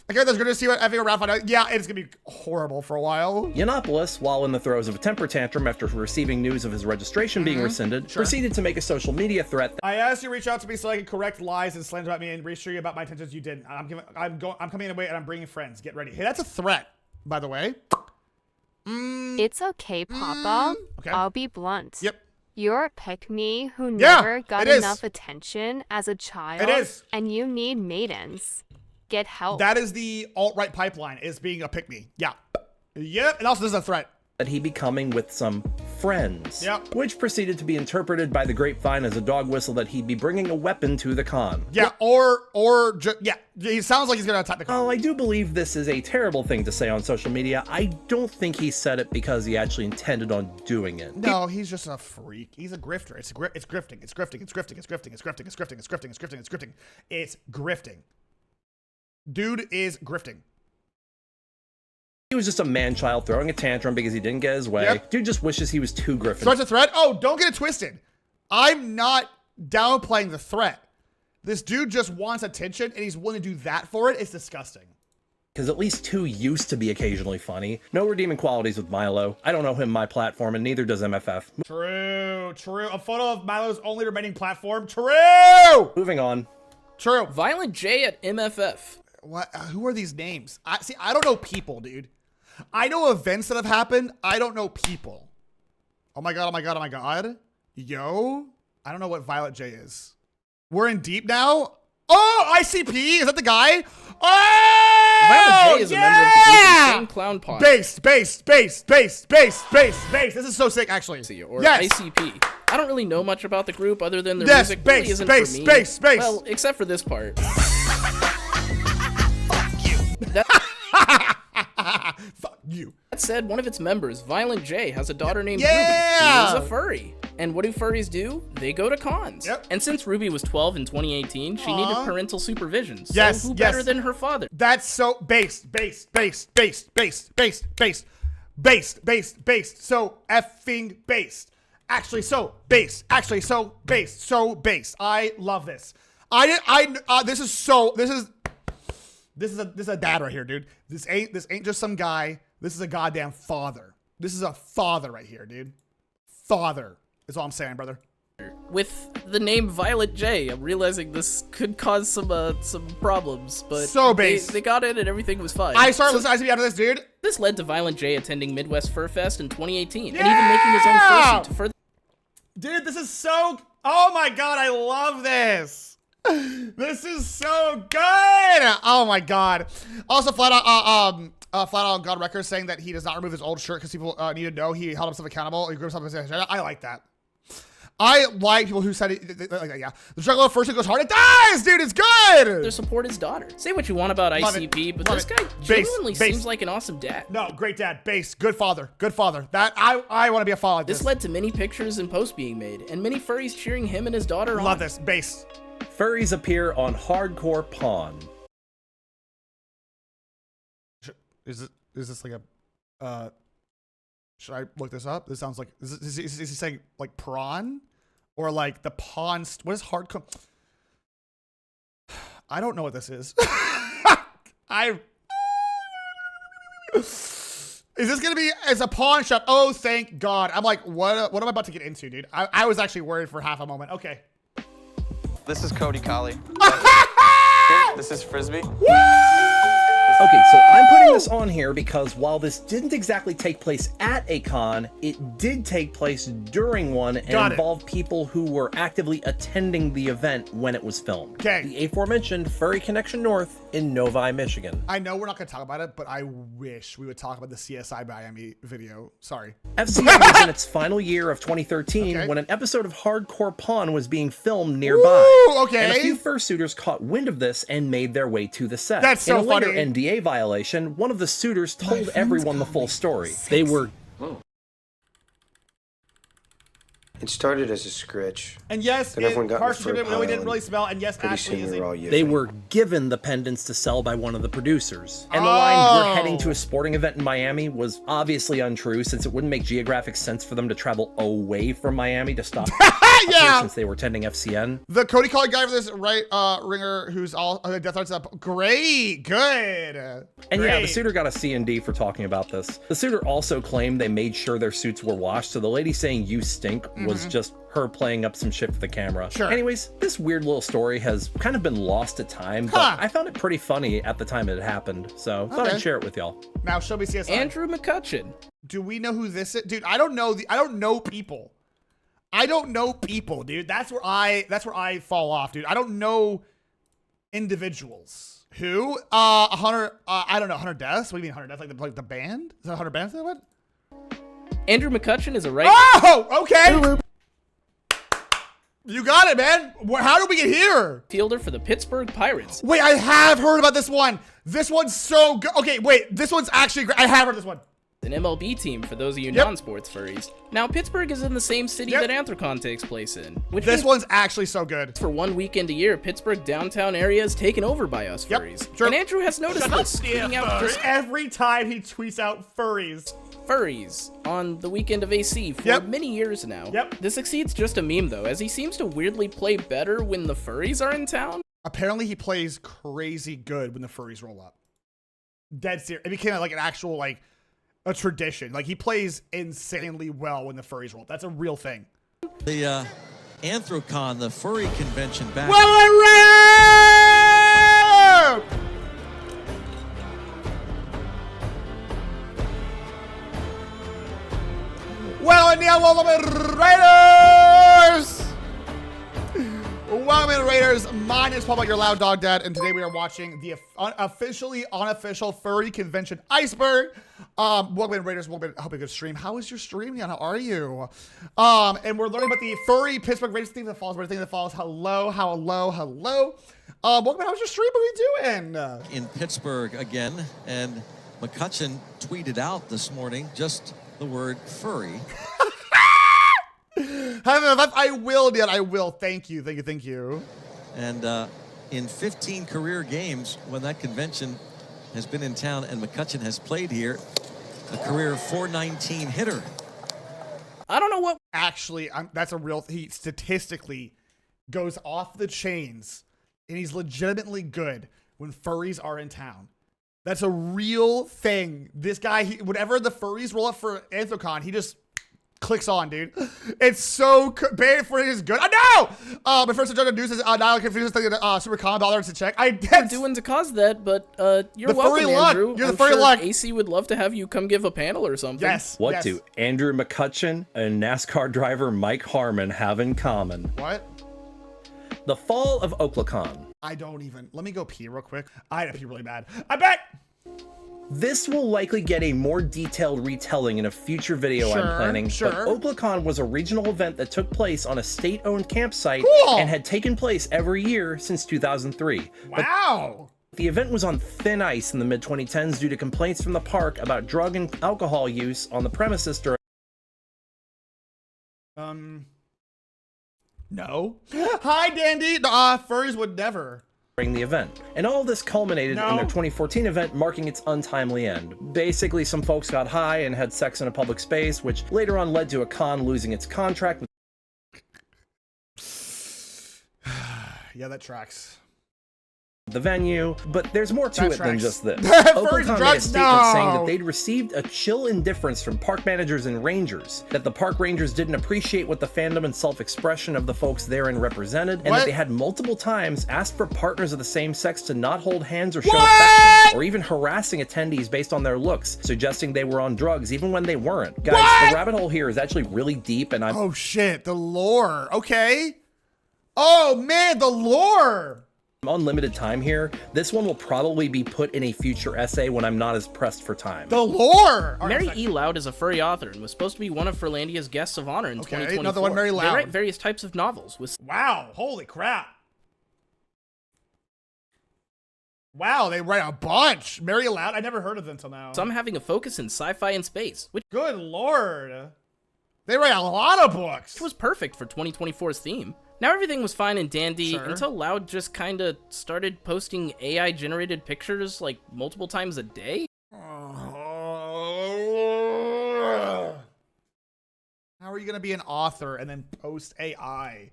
Okay, there's gonna see what everything around find out. Yeah, it's gonna be horrible for a while. Yiannopoulos, while in the throes of a temper tantrum after receiving news of his registration being rescinded, proceeded to make a social media threat. I asked you to reach out to me so I could correct lies and slanders about me and reassure you about my intentions. You didn't. I'm coming away and I'm bringing friends. Get ready. Hey, that's a threat, by the way. It's okay, Papa. Okay. I'll be blunt. Yep. You're a pick-me who never got is. enough attention as a child. It is. And you need maidens. Get help. That is the alt-right pipeline, is being a pick-me. Yeah. Yep. And also this is a threat. That he becoming with some friends. Yep. Which proceeded to be interpreted by the grapevine as a dog whistle that he'd be bringing a weapon to the con. Yeah, yeah, he sounds like he's gonna attack the con. Oh, I do believe this is a terrible thing to say on social media. I don't think he said it because he actually intended on doing it. No, he's just a freak. He's a grifter. It's grifting. It's grifting. It's grifting. It's grifting. It's grifting. It's grifting. It's grifting. It's grifting. It's grifting. It's grifting. Dude is grifting. He was just a man-child throwing a tantrum because he didn't get his way. Yep. Dude just wishes he was too Griffin. Starts a threat? Oh, don't get it twisted. I'm not downplaying the threat. This dude just wants attention and he's willing to do that for it. It's disgusting. Because at least 2 used to be occasionally funny. No redeeming qualities with Milo. I don't know him my platform, and neither does MFF. True. A photo of Milo's only remaining platform. True! Moving on. True. Violent J at MFF. What? Who are these names? I don't know people, dude. I know events that have happened. I don't know people. Oh my god. Yo. I don't know what Violet J is. We're in deep now? Oh, ICP? Is that the guy? Oh! Violet J is a member of the Insane Clown Pod. Base. This is so sick, actually. Or ICP. I don't really know much about the group other than their music really isn't for me. Base. Well, except for this part. Fuck you. That said, one of its members, Violent J, has a daughter named Ruby, who is a furry. And what do furries do? They go to cons. Yep. And since Ruby was 12 in 2018, she needed parental supervion. So Yes, who better than her father? That's so based. So effing based. Actually, so based. So based. I love this. This is a dad right here, dude. This ain't just some guy. This is a goddamn father. This is a father right here, dude. Father is all I'm saying, brother. With the name Violet J, I'm realizing this could cause some problems, but so based. They got in and everything was fine. I started listening to ICP after this, dude. This led to Violent J attending Midwest Fur Fest in 2018 and even making his own fursuit to further. Dude, this is so. Oh my god, I love this. This is so good. Oh my god. Also, flat out God Records saying that he does not remove his old shirt because people need to know he held himself accountable. He grew himself as a I like that. I like people who said it like that. Yeah, the struggle of first it goes hard. It dies, dude. It's good. To support his daughter. Say what you want about ICP, but this guy genuinely seems like an awesome dad. No, great dad. Base. Good father. That I want to be a father like this. This led to many pictures and posts being made, and many furries cheering him and his daughter on. Love this. Base. Furries appear on Hardcore Pawn. Is this like a should I look this up? This sounds like is he saying like prawn or like the pawn? What is hardcore? I don't know what this is. Is this gonna be as a pawn shop? Oh, thank God! I'm like, what am I about to get into, dude? I was actually worried for half a moment. Okay. This is Cody Colley. This is Frisbee. Okay, so I'm putting this on here because while this didn't exactly take place at a con, it did take place during one and involved people who were actively attending the event when it was filmed. Okay. The aforementioned Furry Connection North in Novi, Michigan. I know we're not going to talk about it, but I wish we would talk about the CSI Miami video. Sorry. FCI was in its final year of 2013 when an episode of Hardcore Pawn was being filmed nearby. Ooh, okay. And a few fursuiters caught wind of this and made their way to the set. That's so funny. In a later NDA violation, one of the suitors told everyone the full story. They were It started as a scritch. And yes, then everyone got in the Carson fur we didn't pile, really smell. And yes, pretty Ashley soon is we were all a... They were given the pendants to sell by one of the producers. And the line, "we're heading to a sporting event in Miami," was obviously untrue, since it wouldn't make geographic sense for them to travel away from Miami to stop since they were attending FCN. The Cody Collie guy for this ringer who's all Death Arts up. Great, good. And yeah, the suitor got a C&D for talking about this. The suitor also claimed they made sure their suits were washed, so the lady saying "you stink" was just her playing up some shit for the camera. Anyways, this weird little story has kind of been lost to time, but I found it pretty funny at the time it happened, so thought I'd share it with y'all. Now show me CSI. Andrew McCutcheon. Do we know who this is? Dude, I don't know people. I don't know people, dude. That's where I fall off, dude. I don't know individuals. Who? Hunter. I don't know. Hunter Deaths. What do you mean Hunter Deaths? Like the band? Is that Hunter Deaths? What? Andrew McCutcheon is a writer. Oh, okay. You got it, man. How did we get here? Fielder for the Pittsburgh Pirates. Wait, I have heard about this one. This one's so good. Okay, wait. This one's actually great. I have heard this one. An MLB team for those of you non-sports furries. Now, Pittsburgh is in the same city that Anthrocon takes place in. Which this one's actually so good. For one weekend a year, Pittsburgh downtown area is taken over by us furries. And Andrew has noticed this, tweeting out just every time he tweets out furries on the weekend of AC for many years now. This exceeds just a meme though, as he seems to weirdly play better when the furries are in town. Apparently he plays crazy good when the furries roll up. Dead serious. It became like an actual a tradition. Like he plays insanely well when the furries roll up. That's a real thing. The Anthrocon, the furry convention back. Welcome Raiders! Welcome Raiders. My name is PapaMutt, your loud dog dad, and today we are watching the officially unofficial furry convention iceberg. Welcome Raiders. Welcome. I hope you good stream. How is your stream, Jan? How are you? And we're learning about the furry Pittsburgh Raiders thing that falls. Hello. Welcome. How's your stream? What are we doing? In Pittsburgh again, and McCutcheon tweeted out this morning just the word furry. I will, Dad. I will. Thank you. And in 15 career games, when that convention has been in town and McCutcheon has played here, a career 419 hitter. I don't know what. Actually, that's a real. He statistically goes off the chains, and he's legitimately good when furries are in town. That's a real thing. This guy, whenever the furries roll up for Anthrocon, he just clicks on, dude. It's so bad for it is good. I know. But first, the news is now confused super common dollars to check. I'm doing to cause that, but you're welcome, Andrew. You're the furry luck. AC would love to have you come give a panel or something. Yes. What do Andrew McCutcheon and NASCAR driver Mike Harmon have in common? What? The fall of Oklahoma. I don't even. Let me go pee real quick. I had to pee really bad. I bet. This will likely get a more detailed retelling in a future video I'm planning, but Oklahoma was a regional event that took place on a state-owned campsite and had taken place every year since 2003. Wow! But the event was on thin ice in the mid-2010s due to complaints from the park about drug and alcohol use on the premises during... No. Hi, Dandy! Furries would never. The event. And all of this culminated in their 2014 event, marking its untimely end. Basically, some folks got high and had sex in a public space, which later on led to a con losing its contract. Yeah, that tracks. The venue, but there's more to it than just this. Oklahoma made a statement saying that they'd received a chill indifference from park managers and rangers, that the park rangers didn't appreciate what the fandom and self-expression of the folks therein represented, and that they had multiple times asked for partners of the same sex to not hold hands or show affection, or even harassing attendees based on their looks, suggesting they were on drugs even when they weren't. Guys, the rabbit hole here is actually really deep, and I'm... Oh shit, the lore. Okay. Oh man, the lore. Unlimited time here. This one will probably be put in a future essay when I'm not as pressed for time. The lore! Mary E. Loud is a furry author and was supposed to be one of Furlandia's guests of honor in 2024. Another one, Mary Loud. They write various types of novels with... Wow, holy crap. Wow, they write a bunch. Mary Loud, I never heard of them until now. Some having a focus in sci-fi and space, which... Good lord. They write a lot of books. Which was perfect for 2024's theme. Now everything was fine and dandy until Loud just kinda started posting AI-generated pictures like multiple times a day. How are you gonna be an author and then post AI?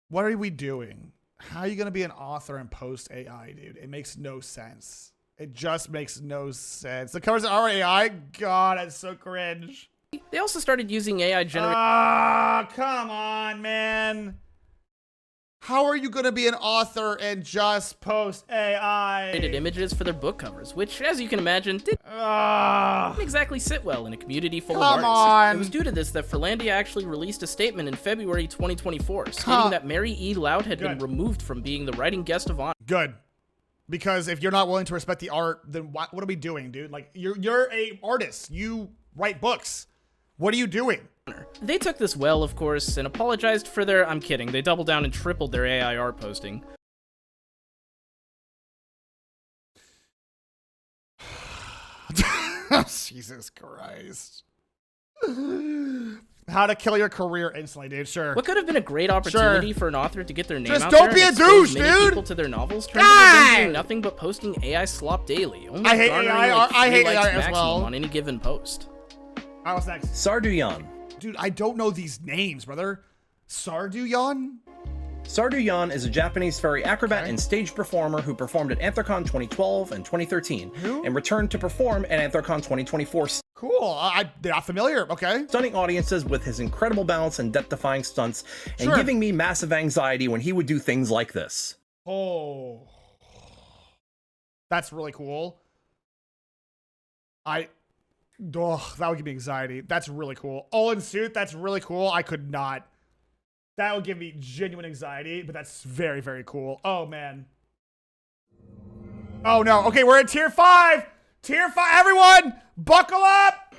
What are we doing? How are you gonna be an author and post AI, dude? It makes no sense. It just makes no sense. The covers are AI? God, that's so cringe. They also started using AI generated. Ah, come on, man. How are you going to be an author and just post AI? Images for their book covers, which, as you can imagine, didn't exactly sit well in a community full of artists. On. It was due to this that Furlandia actually released a statement in February 2024 stating that Mary E. Loud had been removed from being the writing guest of honor. Good. Because if you're not willing to respect the art, then what are we doing, dude? Like, you're a artist. You write books. What are you doing? They took this well, of course, and apologized for their... I'm kidding. They doubled down and tripled their AI art posting. Jesus Christ. How to kill your career instantly, dude. Sure. What could have been a great opportunity for an author to get their name just out don't there be a douche, dude. People to their novels turned into them doing nothing but posting AI slop daily. Only I hate AI. Like I hate AI maximum as well. On any given post. All right, what's next? Sarduyan. Dude, I don't know these names, brother. Sarduyan? Sarduyan is a Japanese furry acrobat and stage performer who performed at Anthrocon 2012 and 2013 and returned to perform at Anthrocon 2024. Cool. I'm not familiar. Okay. Stunning audiences with his incredible balance and depth-defying stunts and giving me massive anxiety when he would do things like this. Oh. That's really cool. That would give me anxiety. That's really cool. All in suit, that's really cool. I could not. That would give me genuine anxiety, but that's very, very cool. Oh, man. Oh, no. Okay, we're at tier 5. Tier 5. Everyone, buckle up.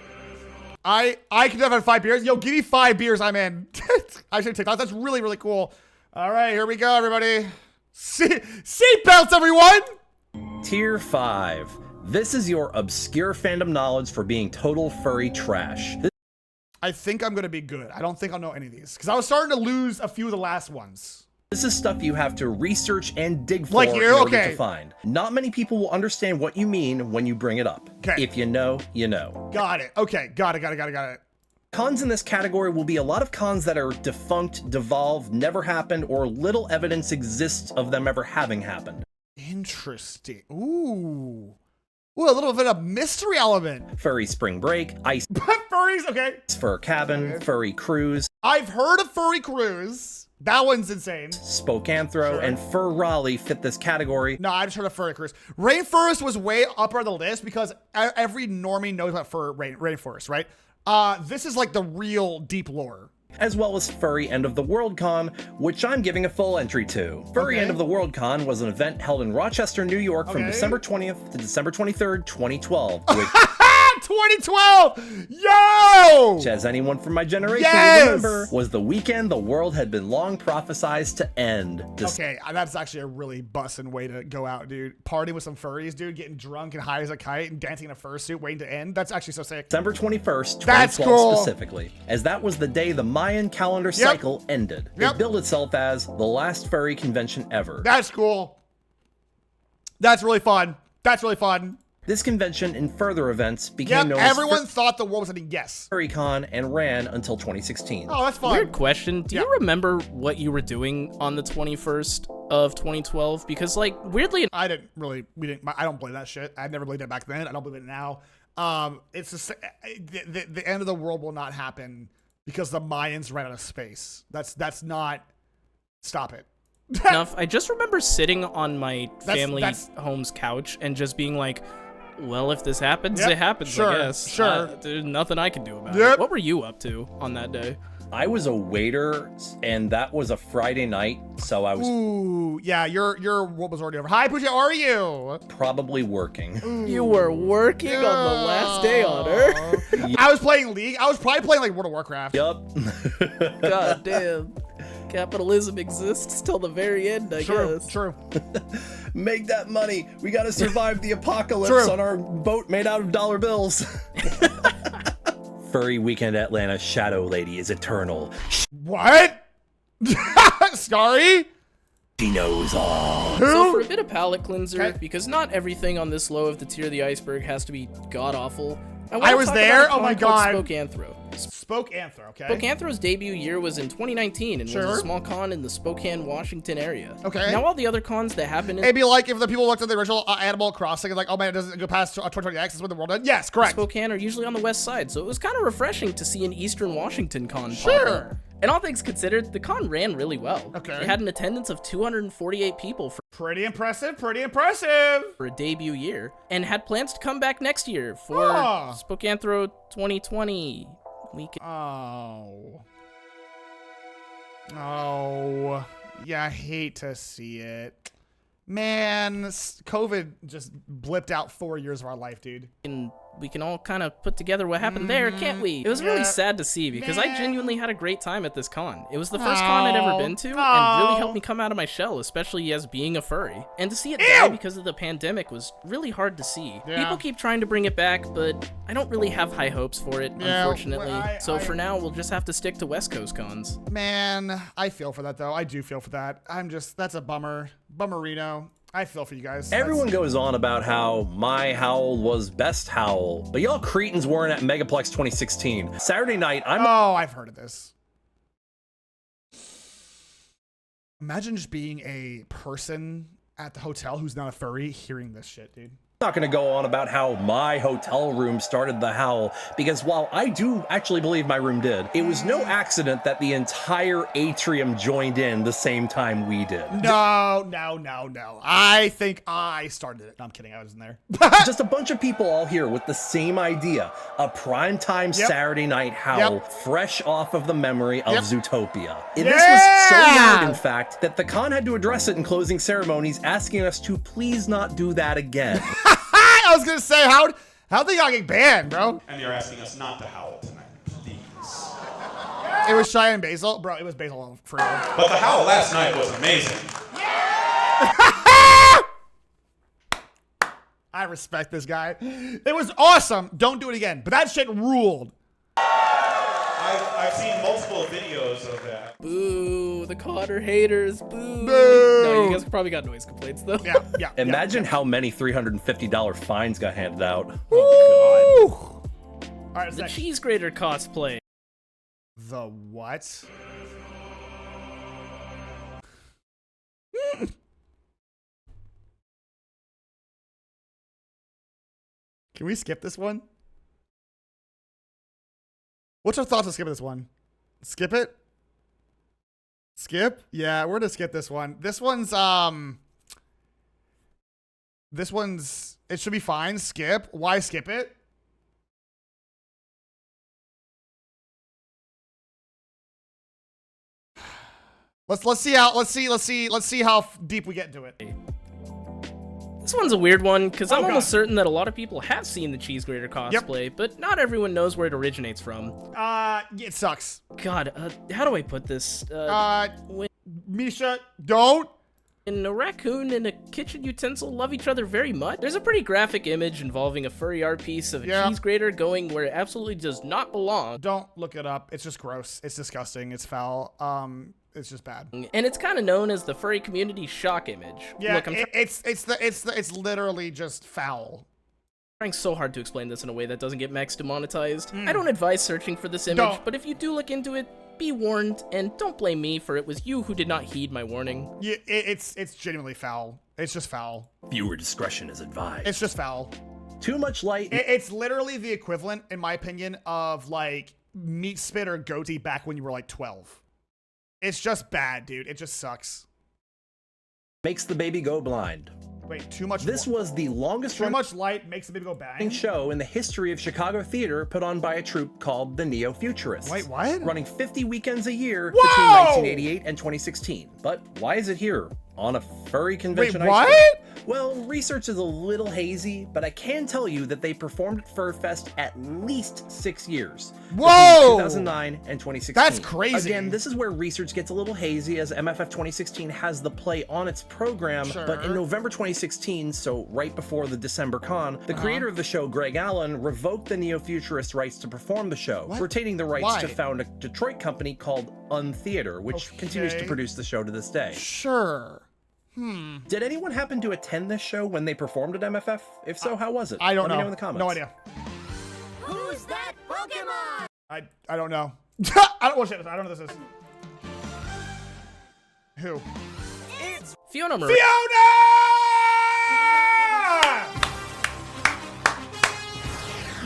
I could have had 5 beers. Yo, give me 5 beers. I'm in. I should take that. That's really, really cool. All right, here we go, everybody. Seatbelts, everyone. Tier 5. This is your obscure fandom knowledge for being total furry trash. I think I'm going to be good. I don't think I'll know any of these because I was starting to lose a few of the last ones. This is stuff you have to research and dig for in order to find. Not many people will understand what you mean when you bring it up. If you know, you know. Got it. Okay. Got it. Cons in this category will be a lot of cons that are defunct, devolved, never happened, or little evidence exists of them ever having happened. Interesting. Ooh, a little bit of mystery element. Furry Spring Break, Ice. Furries, okay. Fur Cabin, Furry Cruise. I've heard of Furry Cruise. That one's insane. Spokanthro and Fur Raleigh fit this category. No, I just heard of Furry Cruise. Rainforest was way up on the list because every normie knows about Rainforest, right? This is like the real deep lore. As well as Furry End of the World Con, which I'm giving a full entry to. Furry End of the World Con was an event held in Rochester, New York from December 20th to December 23rd, 2012. Which 2012! Yo! Which, as anyone from my generation will remember, was the weekend the world had been long prophesized to end. Okay, that's actually a really bussin' way to go out, dude. Partying with some furries, dude, getting drunk and high as a kite and dancing in a fursuit, waiting to end. That's actually so sick. December 21st, 2012 specifically, as that was the day the Mayan calendar cycle ended. It billed itself as the last furry convention ever. That's cool. That's really fun. This convention and further events became known everyone thought the world was ending. Yes. FurryCon and ran until 2016. Oh, that's fun. Weird question. Do you remember what you were doing on the 21st of 2012? Because, like, weirdly, I don't believe that shit. I never believed it back then. I don't believe it now. It's just, the end of the world will not happen because the Mayans ran out of space. That's not. Stop it. Enough. I just remember sitting on my family home's couch and just being like, well, if this happens, it happens, I guess. Sure. There's nothing I can do about it. What were you up to on that day? I was a waiter, and that was a Friday night, so I was... Ooh, yeah, your world was already over. Hi, Pooja, how are you? Probably working. Ooh. You were working on the last day on Earth? I was playing League. I was probably playing, like, World of Warcraft. Yup. God damn. Capitalism exists till the very end, I guess. True. Make that money. We gotta survive the apocalypse on our boat made out of dollar bills. Furry Weekend Atlanta Shadow Lady is eternal. What? Sorry? She knows all. So for a bit of palate cleanser, because not everything on this low of the tier of the iceberg has to be god-awful, I was there? Oh my god. Spokanthro. Spokanthro, okay. Spokanthro's debut year was in 2019 and was a small con in the Spokane, Washington area. Okay. Now all the other cons that happened in... It'd be like if the people looked at the original Animal Crossing and like, oh man, it doesn't go past 2020X, that's when the world ends. Yes, correct. Spokane are usually on the west side, so it was kind of refreshing to see an Eastern Washington con pop up. And all things considered, the con ran really well. Okay. It had an attendance of 248 people for pretty impressive, pretty impressive. For a debut year, and had plans to come back next year for Spokanthro 2020 weekend. Oh, yeah, I hate to see it. Man, COVID just blipped out 4 years of our life, dude. And we can all kind of put together what happened there, can't we? It was really sad to see because I genuinely had a great time at this con. It was the first con I'd ever been to and really helped me come out of my shell, especially as being a furry. And to see it die because of the pandemic was really hard to see. People keep trying to bring it back, but I don't really have high hopes for it, unfortunately. So for now, we'll just have to stick to West Coast cons. Man, I feel for that, though. I do feel for that. That's a bummer. Bummerino. I feel for you guys. Everyone goes on about how my howl was best howl, but y'all cretins weren't at Megaplex 2016. Saturday night, I've heard of this. Imagine just being a person at the hotel who's not a furry hearing this shit, dude. I'm not going to go on about how my hotel room started the howl, because while I do actually believe my room did, it was no accident that the entire atrium joined in the same time we did. No. I think I started it. No, I'm kidding. I wasn't there. Just a bunch of people all here with the same idea. A primetime Saturday night howl fresh off of the memory of Zootopia. This was so loud, in fact, that the con had to address it in closing ceremonies, asking us to please not do that again. I was gonna say, how they gotta get banned, bro? And they're asking us not to howl tonight, please. It was Cheyenne Basil, bro. It was Basil for real. But the howl last night was amazing. I respect this guy. It was awesome. Don't do it again. But that shit ruled. I've seen multiple videos of that. Boo, the Cotter haters, boo. Boo. No, you guys probably got noise complaints, though. Imagine how many $350 fines got handed out. Oh, God. All right, the cheese grater cosplay. The what? Can we skip this one? What's your thoughts on skipping this one? Skip it? Skip? Yeah, we're gonna skip this one. This one's, it should be fine. Skip. Why skip it? Let's see how deep we get into it. This one's a weird one, because I'm almost certain that a lot of people have seen the cheese grater cosplay, but not everyone knows where it originates from. It sucks. God, how do I put this? Misha, don't! When a raccoon and a kitchen utensil love each other very much, there's a pretty graphic image involving a furry art piece of a cheese grater going where it absolutely does not belong. Don't look it up. It's just gross. It's disgusting. It's foul. It's just bad. And it's kind of known as the furry community shock image. Yeah, look, it's literally just foul. I'm trying so hard to explain this in a way that doesn't get Mex demonetized. I don't advise searching for this image, but if you do look into it, be warned, and don't blame me for it was you who did not heed my warning. Yeah, it's genuinely foul. It's just foul. Viewer discretion is advised. It's just foul. Too much light. It's literally the equivalent, in my opinion, of like meat spit or goatee back when you were like 12. It's just bad, dude. It just sucks. Makes the baby go blind. Wait, too much. This was the longest Too much light makes the baby go bang. Show in the history of Chicago theater put on by a troupe called the Neo-Futurists. Wait, what? Running 50 weekends a year between 1988 and 2016. But why is it here? On a furry convention? Wait, what? Well, research is a little hazy, but I can tell you that they performed at FurFest at least 6 years. Whoa! 2009 and 2016. That's crazy. Again, this is where research gets a little hazy, as MFF 2016 has the play on its program, but in November 2016, so right before the December con, the creator of the show, Greg Allen, revoked the neo-futurist rights to perform the show, retaining the rights to found a Detroit company called Untheater, which continues to produce the show to this day. Sure. Did anyone happen to attend this show when they performed at MFF? If so, how was it? I don't Let know. me know in the comments. No idea. Who's that Pokemon? I don't know. I don't know what this is. Who? It's Fiona Marie. Fiona!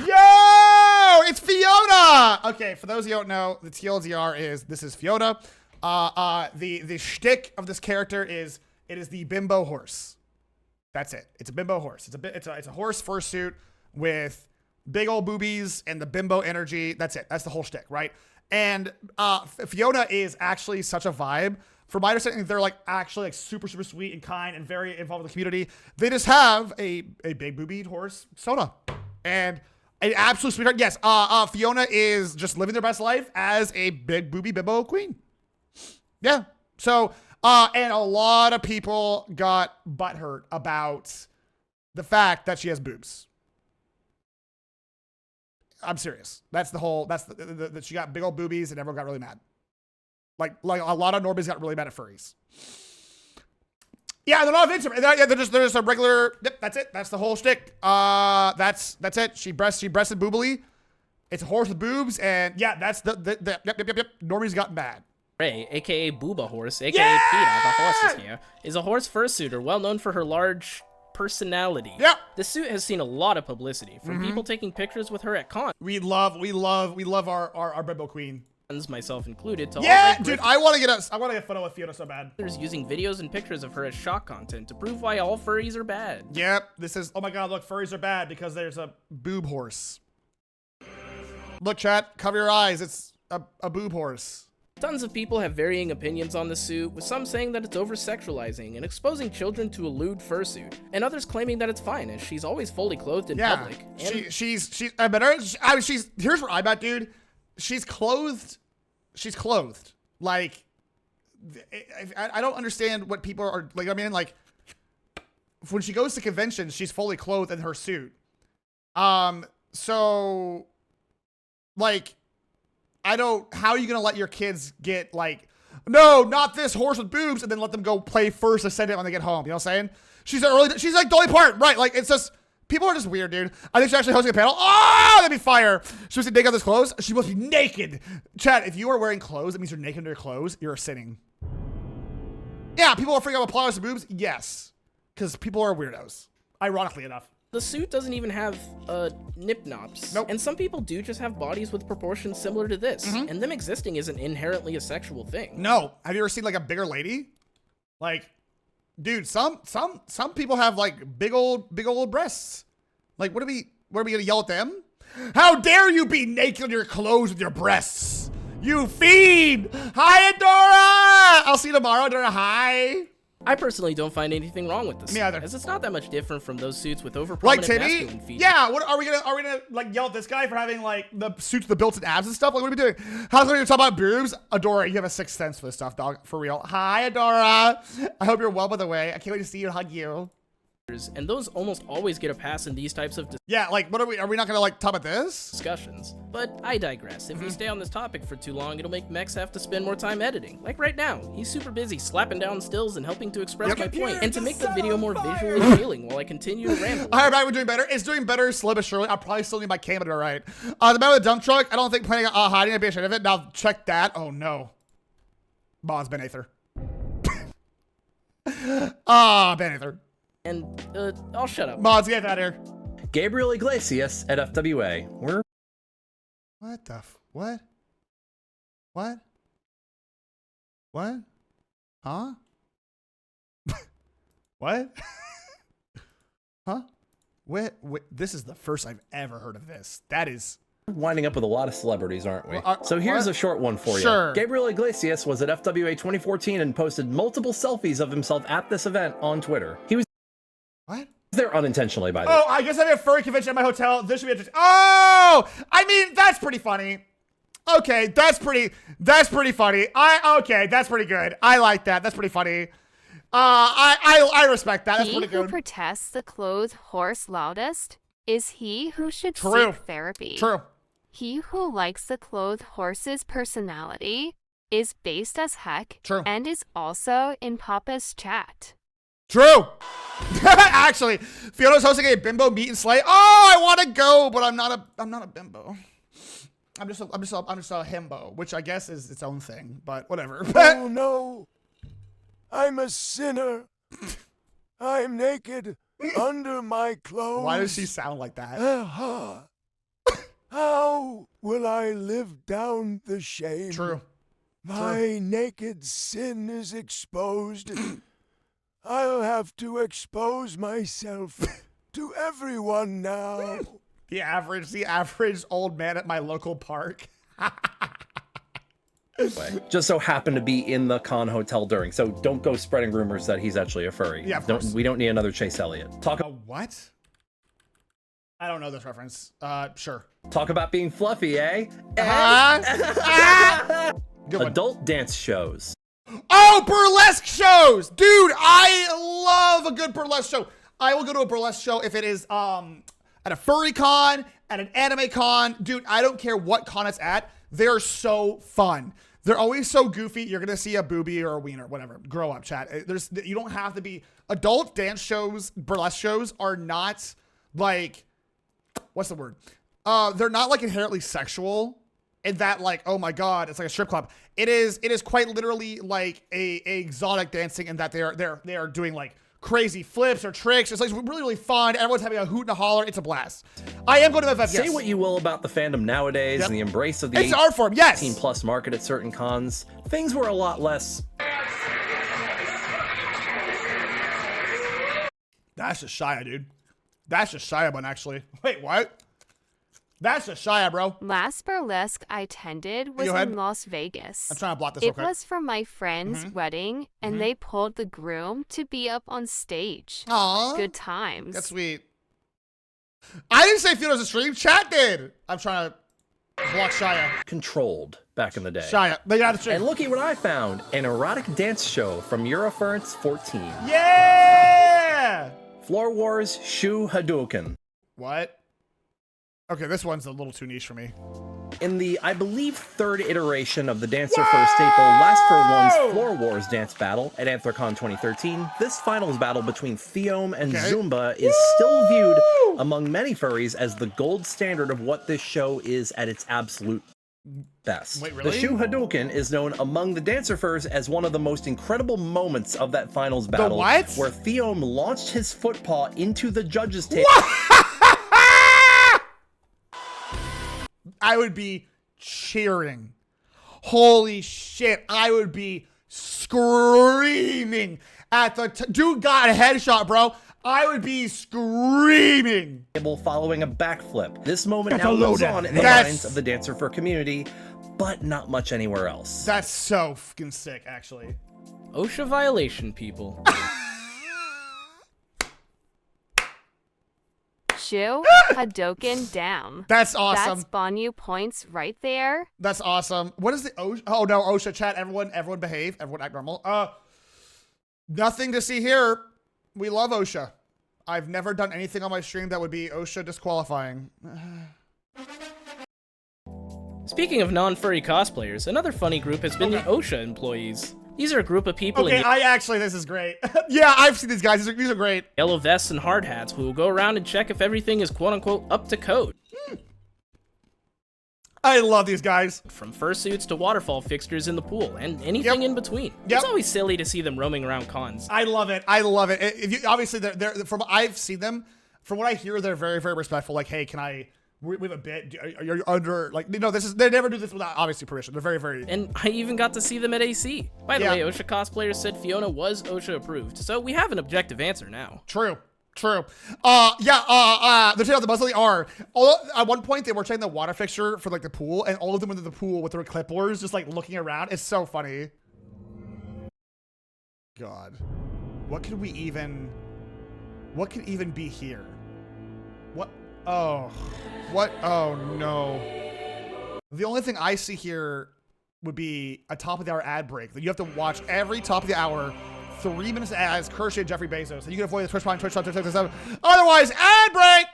Yo! It's Fiona! Okay, for those of you who don't know, the TLDR is this is Fiona. The shtick of this character is it is the bimbo horse. That's it. It's a bimbo horse. It's a horse fursuit with big old boobies and the bimbo energy. That's it. That's the whole shtick, right? And Fiona is actually such a vibe. From my understanding, they're like actually like super sweet and kind and very involved with the community. They just have a big boobied horse, Sona, and an absolute sweetheart. Yes, Fiona is just living their best life as a big booby bimbo queen. Yeah. So, and a lot of people got butthurt about the fact that she has boobs. I'm serious. That's the whole, that she got big old boobies and everyone got really mad. Like a lot of normies got really mad at furries. Yeah, they're not into it. They're just a regular, yep, that's it. That's the whole shtick. That's it. She breasted boobily. It's a horse with boobs. And yeah, that's yep. Normies got mad. Ray, aka Booba Horse, aka PETA, the horse is here, is a horse fursuiter well known for her large personality. Yep. The suit has seen a lot of publicity from people taking pictures with her at cons. We love our bimbo queen. Myself included. To Dude, I want to get a photo with Fiona so bad. Using videos and pictures of her as shock content to prove why all furries are bad. Yep, this is, oh my god, look, furries are bad because there's a boob horse. Look, chat, cover your eyes, it's a boob horse. Tons of people have varying opinions on the suit, with some saying that it's over-sexualizing and exposing children to a lewd fursuit, and others claiming that it's fine, as she's always fully clothed in public. And She's here's where I'm at, dude. She's clothed. Like, I don't understand what people are, like, I mean, like, when she goes to conventions, she's fully clothed in her suit. So, like, how are you going to let your kids get, like, no, not this horse with boobs, and then let them go play First Ascendant when they get home? You know what I'm saying? She's like the only part, right? Like, it's just, people are just weird, dude. I think she's actually hosting a panel. Oh, that'd be fire. She must be naked on those clothes. She must be naked. Chat, if you are wearing clothes, that means you're naked under your clothes. You're sinning. Yeah, people are freaking out about plot and boobs. Yes, because people are weirdos. Ironically enough. The suit doesn't even have nip-nops. Nope. And some people do just have bodies with proportions similar to this. And them existing isn't inherently a sexual thing. No. Have you ever seen, like, a bigger lady? Like, dude, some people have, like, big old breasts. Like, what are we gonna yell at them? How dare you be naked in your clothes with your breasts? You fiend! Hi, Adora! I'll see you tomorrow, Adora. Hi. I personally don't find anything wrong with this. Me either. As it's not that much different from those suits with over Like prominent masculine features. Yeah, what are we gonna like yell at this guy for having like the suits with the built-in abs and stuff? Like, what are we doing? How's we talk about boobs? Adora, you have a sixth sense for this stuff, dog. For real. Hi, Adora. I hope you're well, by the way. I can't wait to see you and hug you. And those almost always get a pass in these types of yeah, like, what are we not gonna like talk about this? Discussions. But I digress. If we stay on this topic for too long, it'll make Mex have to spend more time editing. Like right now, he's super busy slapping down stills and helping to express my point, and to make the video more visually appealing while I continue to ramble. Alright, back, we're doing better. It's doing better, slowly but surely. I'll probably still need my camera right. The man with the dump truck, I don't think planning on hiding it, be ashamed of it. Now check that. Oh no. Bon's Ben Aether. Ben Aether. And, I'll shut up. Mods, get out of here. Gabriel Iglesias at FWA. What the what? What? What? Huh? What? Huh? Wait, this is the first I've ever heard of this. That is... Winding up with a lot of celebrities, aren't we? So here's a short one for you. Sure. Gabriel Iglesias was at FWA 2014 and posted multiple selfies of himself at this event on Twitter. He was What? They're unintentionally, by the way. Oh, I guess I have a furry convention at my hotel. This should be interesting. Oh, I mean, that's pretty funny. Okay, that's pretty funny. Okay, that's pretty good. I like that. That's pretty funny. I respect that. That's pretty good. He who protests the clothed horse loudest is he who should True. seek therapy. True. He who likes the clothed horse's personality is based as heck. True. And is also in Papa's chat. True. Actually, Fiona's hosting a bimbo meet and slay. Oh, I want to go, but I'm not a bimbo. I'm just a himbo, which I guess is its own thing, but whatever. Oh no, I'm a sinner. I'm naked under my clothes. Why does she sound like that? How will I live down the shame? True. My naked sin is exposed. I'll have to expose myself to everyone now. The average old man at my local park. Just so happened to be in the con hotel during, so don't go spreading rumors that he's actually a furry. Yeah, of course. We don't need another Chase Elliott. What? I don't know this reference. Sure. Talk about being fluffy, eh? Adult dance shows. Oh, burlesque shows! Dude, I love a good burlesque show. I will go to a burlesque show if it is at a furry con, at an anime con. Dude, I don't care what con it's at. They're so fun. They're always so goofy. You're going to see a boobie or a wiener, whatever. Grow up, chat. You don't have to be... Adult dance shows, burlesque shows are not like... What's the word? They're not like inherently sexual in that like, oh my God, it's like a strip club. It is quite literally like a exotic dancing in that they are doing like crazy flips or tricks. It's like really, really fun. Everyone's having a hoot and a holler. It's a blast. I am going to FF, Say what you will about the fandom nowadays and the embrace of the it's art form, yes. 18+ market at certain cons. Things were a lot less. That's just Shia, dude. That's just Shia, one actually. Wait, what? That's just Shia, bro. Last burlesque I attended was in Las Vegas. I'm trying to block this real quick. It was for my friend's wedding, and they pulled the groom to be up on stage. Aww. Good times. That's sweet. I didn't say Fiona's a stream. Chat did. I'm trying to block Shia. Controlled back in the day. Shia. They got the stream. And look at what I found. An erotic dance show from Eurofurence 14. Yeah! Floor Wars Shu Hadouken. What? Okay, this one's a little too niche for me. In the, I believe, third iteration of the Dancer First staple Last for One's Floor Wars dance battle at Anthrocon 2013, this finals battle between Theome and Zumba is still viewed among many furries as the gold standard of what this show is at its absolute best. Wait, really? The Shu Hadouken is known among the Dancer Furs as one of the most incredible moments of that finals battle, where Theome launched his footpaw into the judges' table. I would be cheering. Holy shit. I would be screaming at the... Dude got a headshot, bro. I would be screaming. Following a backflip. This moment now lives on in the minds of the Dancer Fur community, but not much anywhere else. That's so fucking sick, actually. OSHA violation, people. Shu Hadouken down. That's awesome. That's Banyu points right there. That's awesome. What is the OSHA? Oh no, OSHA chat. Everyone behave. Everyone act normal. Nothing to see here. We love OSHA. I've never done anything on my stream that would be OSHA disqualifying. Speaking of non-furry cosplayers, another funny group has been the OSHA employees. These are a group of people in this is great. Yeah, I've seen these guys. These are great. Yellow vests and hard hats who will go around and check if everything is quote-unquote up to code. I love these guys. From fursuits to waterfall fixtures in the pool and anything in between. It's always silly to see them roaming around cons. I love it. I love it. If you, obviously, they're from I've seen them. From what I hear, they're very, very respectful. Like, hey, can I... We have a bit. You're under, like, you know, this is, they never do this without obviously permission. They're very, very. And I even got to see them at AC. By the way, OSHA cosplayers said Fiona was OSHA approved, so we have an objective answer now. True. They're taking out the muzzle. Are at one point they were checking the water fixture for like the pool, and all of them went to the pool with their clipboards, just like looking around. It's so funny. God, what could we even What could even be here? What? Oh. What? Oh, no. The only thing I see here would be a top of the hour ad break. That you have to watch every top of the hour, 3 minutes of ads, courtesy of Jeffrey Bezos. And you can avoid the Twitch Prime, Twitch, otherwise, ad break!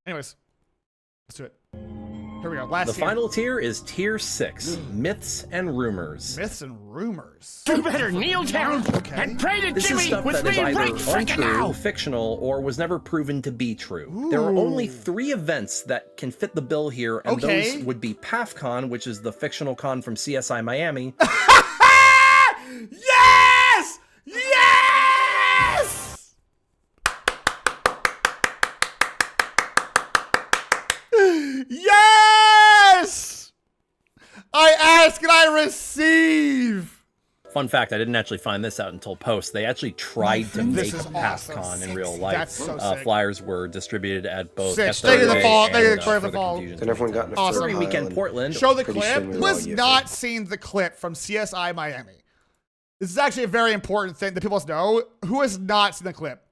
Anyways, let's do it. Here we go. The final tier is tier 6, myths and rumors. Myths and rumors. You better kneel down and pray to This is Jimmy stuff with that me is either right frickin' untrue, now. fictional, or was never proven to be true. There are only 3 events that can fit the bill here, and those would be PAFCon, which is the fictional con from CSI Miami. Yes! Yes! Yes! I ask and I receive. Fun fact, I didn't actually find this out until post. They actually tried to make PAFCon in real life. That's so sick. Flyers were distributed at both Sick. Thank you, the fall. Thank you, the for fall. confusion. And everyone got in a Awesome. Furry Weekend Portland. Show the Pretty clip. soon we'll Who all has use not seen the clip from CSI Miami? This is actually a very important thing that people must know. Who has not seen the clip?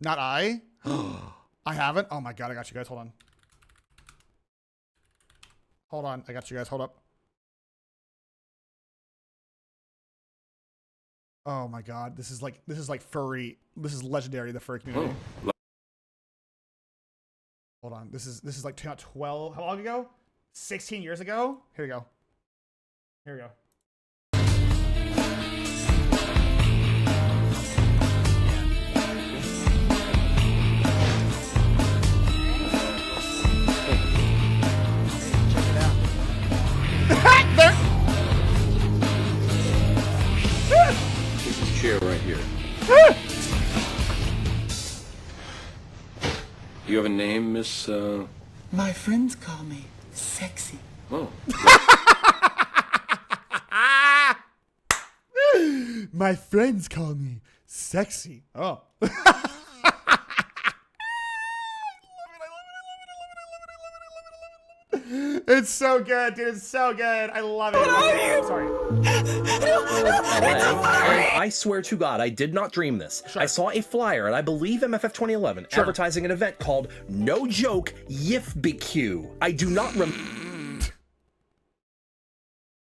Not I. I haven't. Oh my god, I got you guys. Hold on. Hold on. I got you guys. Hold up. Oh my god. This is like furry. This is legendary, the furry community. Hold on. This is like 12. How long ago? 16 years ago? Here we go. Here we go. This is chair right here. You have a name, Miss, My friends call me sexy. Oh. My friends call me sexy. Oh. It's so good, dude. It's so good. I love it. Sorry. I swear to God, I did not dream this. I saw a flyer, and I believe MFF 2011, advertising an event called No Joke YIFBQ. I do not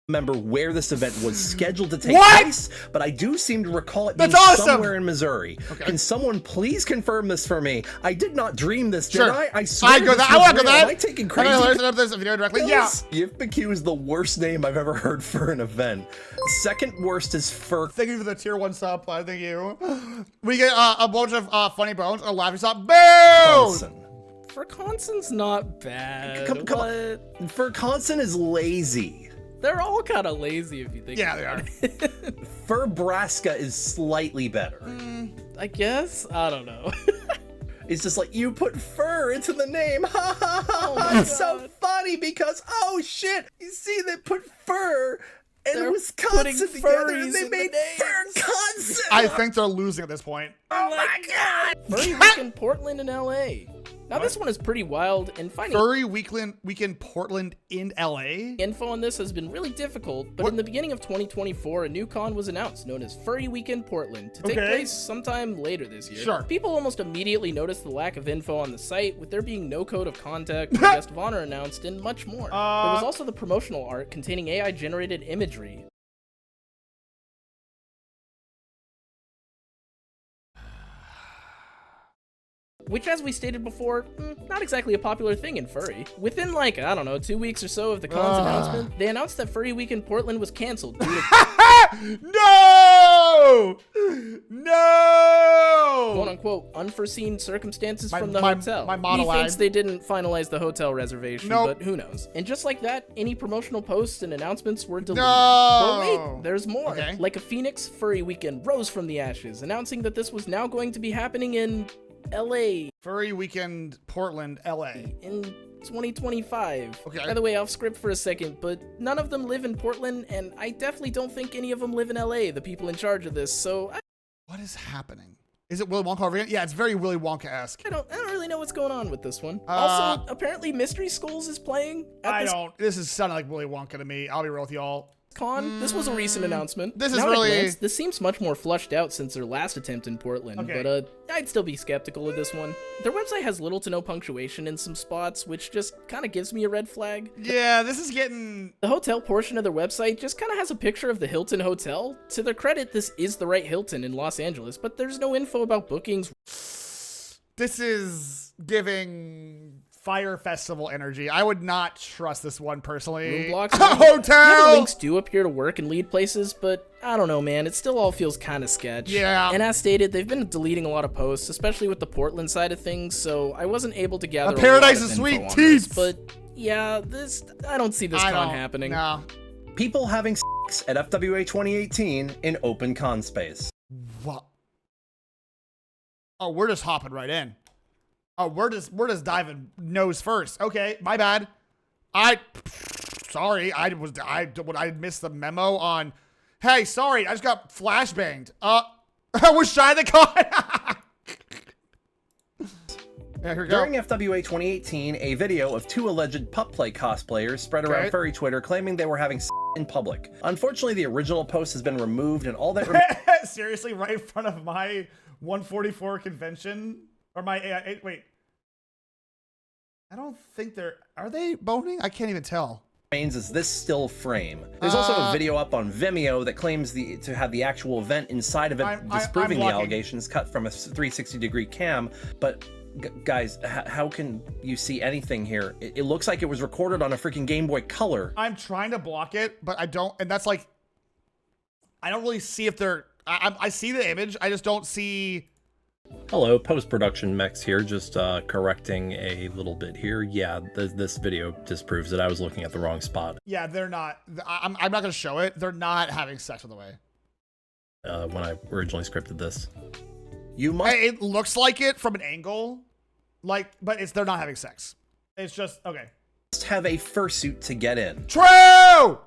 remember where this event was scheduled to take place, but I do seem to recall it being somewhere in Missouri. Can someone please confirm this for me? I did not dream this, did I? I swear I want to go that. Am I taking crazy? Set up this video directly. Yeah. YIFBQ is the worst name I've ever heard for an event. Second worst is Fur. Thank you for the tier 1 sub. Thank you. We get a bunch of funny bones, a laughing sub. Boom! Furconson's not bad. Come on. Furconson is lazy. They're all kind of lazy if you think about they are. Furbraska is slightly better. I guess? I don't know. It's just like, you put fur into the name. Ha ha ha. It's so funny because, oh shit, you see they put fur and Wisconsin together and they made Furconson. I think they're losing at this point. Oh my god. Furry Weekend Portland and LA. Now this one is pretty wild, and finding Furry Weekend Portland in LA? Info on this has been really difficult, but in the beginning of 2024, a new con was announced known as Furry Weekend Portland to take place sometime later this year. Sure. People almost immediately noticed the lack of info on the site, with there being no code of contact, guest of honor announced, and much more. There was also the promotional art containing AI-generated imagery. Which, as we stated before, not exactly a popular thing in Furry. Within, like, I don't know, 2 weeks or so of the con's announcement, they announced that Furry Weekend Portland was canceled due to No! No! quote-unquote unforeseen circumstances from the hotel. My model He thinks they didn't finalize the hotel reservation, but who knows. And just like that, any promotional posts and announcements were deleted. But wait, there's more. Like a phoenix, Furry Weekend rose from the ashes, announcing that this was now going to be happening in LA. Furry Weekend Portland, LA. In 2025. Okay. By the way, off script for a second, but none of them live in Portland, and I definitely don't think any of them live in LA, the people in charge of this, so what is happening? Is it Willy Wonka over again? Yeah, it's very Willy Wonka-esque. I don't really know what's going on with this one. Also, apparently Mystery Skulls is playing. This is sounding like Willy Wonka to me. I'll be real with y'all. Con. This was a recent announcement. This is Now at a really... glance, this seems much more flushed out since their last attempt in Portland, but I'd still be skeptical of this one. Their website has little to no punctuation in some spots, which just kind of gives me a red flag. Yeah, this is getting... The hotel portion of their website just kind of has a picture of the Hilton Hotel. To their credit, this is the right Hilton in Los Angeles, but there's no info about bookings. This is giving Fire Festival energy. I would not trust this one personally. Room blocks. Hotel! Yeah, the links do appear to work and lead places, but I don't know, man. It still all feels kind of sketch. Yeah. And as stated, they've been deleting a lot of posts, especially with the Portland side of things, so I wasn't able to gather a paradise of of sweet info on teeth. this, but yeah, I don't see this con happening. No. People having sex at FWA 2018 in open con space. What? Oh, we're just hopping right in. Oh, we're just diving nose first. Okay, my bad. Sorry, I missed the memo on. Hey, sorry, I just got flashbanged. I was shy the con. Yeah, here we go. During FWA 2018, a video of 2 alleged pup play cosplayers spread around furry Twitter claiming they were having sex in public. Unfortunately, the original post has been removed and all that seriously, right in front of my 144 convention. Or my, wait. I don't think are they boning? I can't even tell. Is this still frame? There's also a video up on Vimeo that claims to have the actual event inside of it, disproving the allegations cut from a 360-degree cam. But guys, how can you see anything here? It looks like it was recorded on a freaking Game Boy Color. I'm trying to block it, but I don't, and that's like, I don't really see if they're, I see the image, I just don't see. Hello, post-production Mex here, just correcting a little bit here. Yeah, this video disproves it. I was looking at the wrong spot. Yeah, they're not. I'm not going to show it. They're not having sex on the way. When I originally scripted this. It looks like it from an angle, but they're not having sex. It's just, okay. Must have a fursuit to get in. True!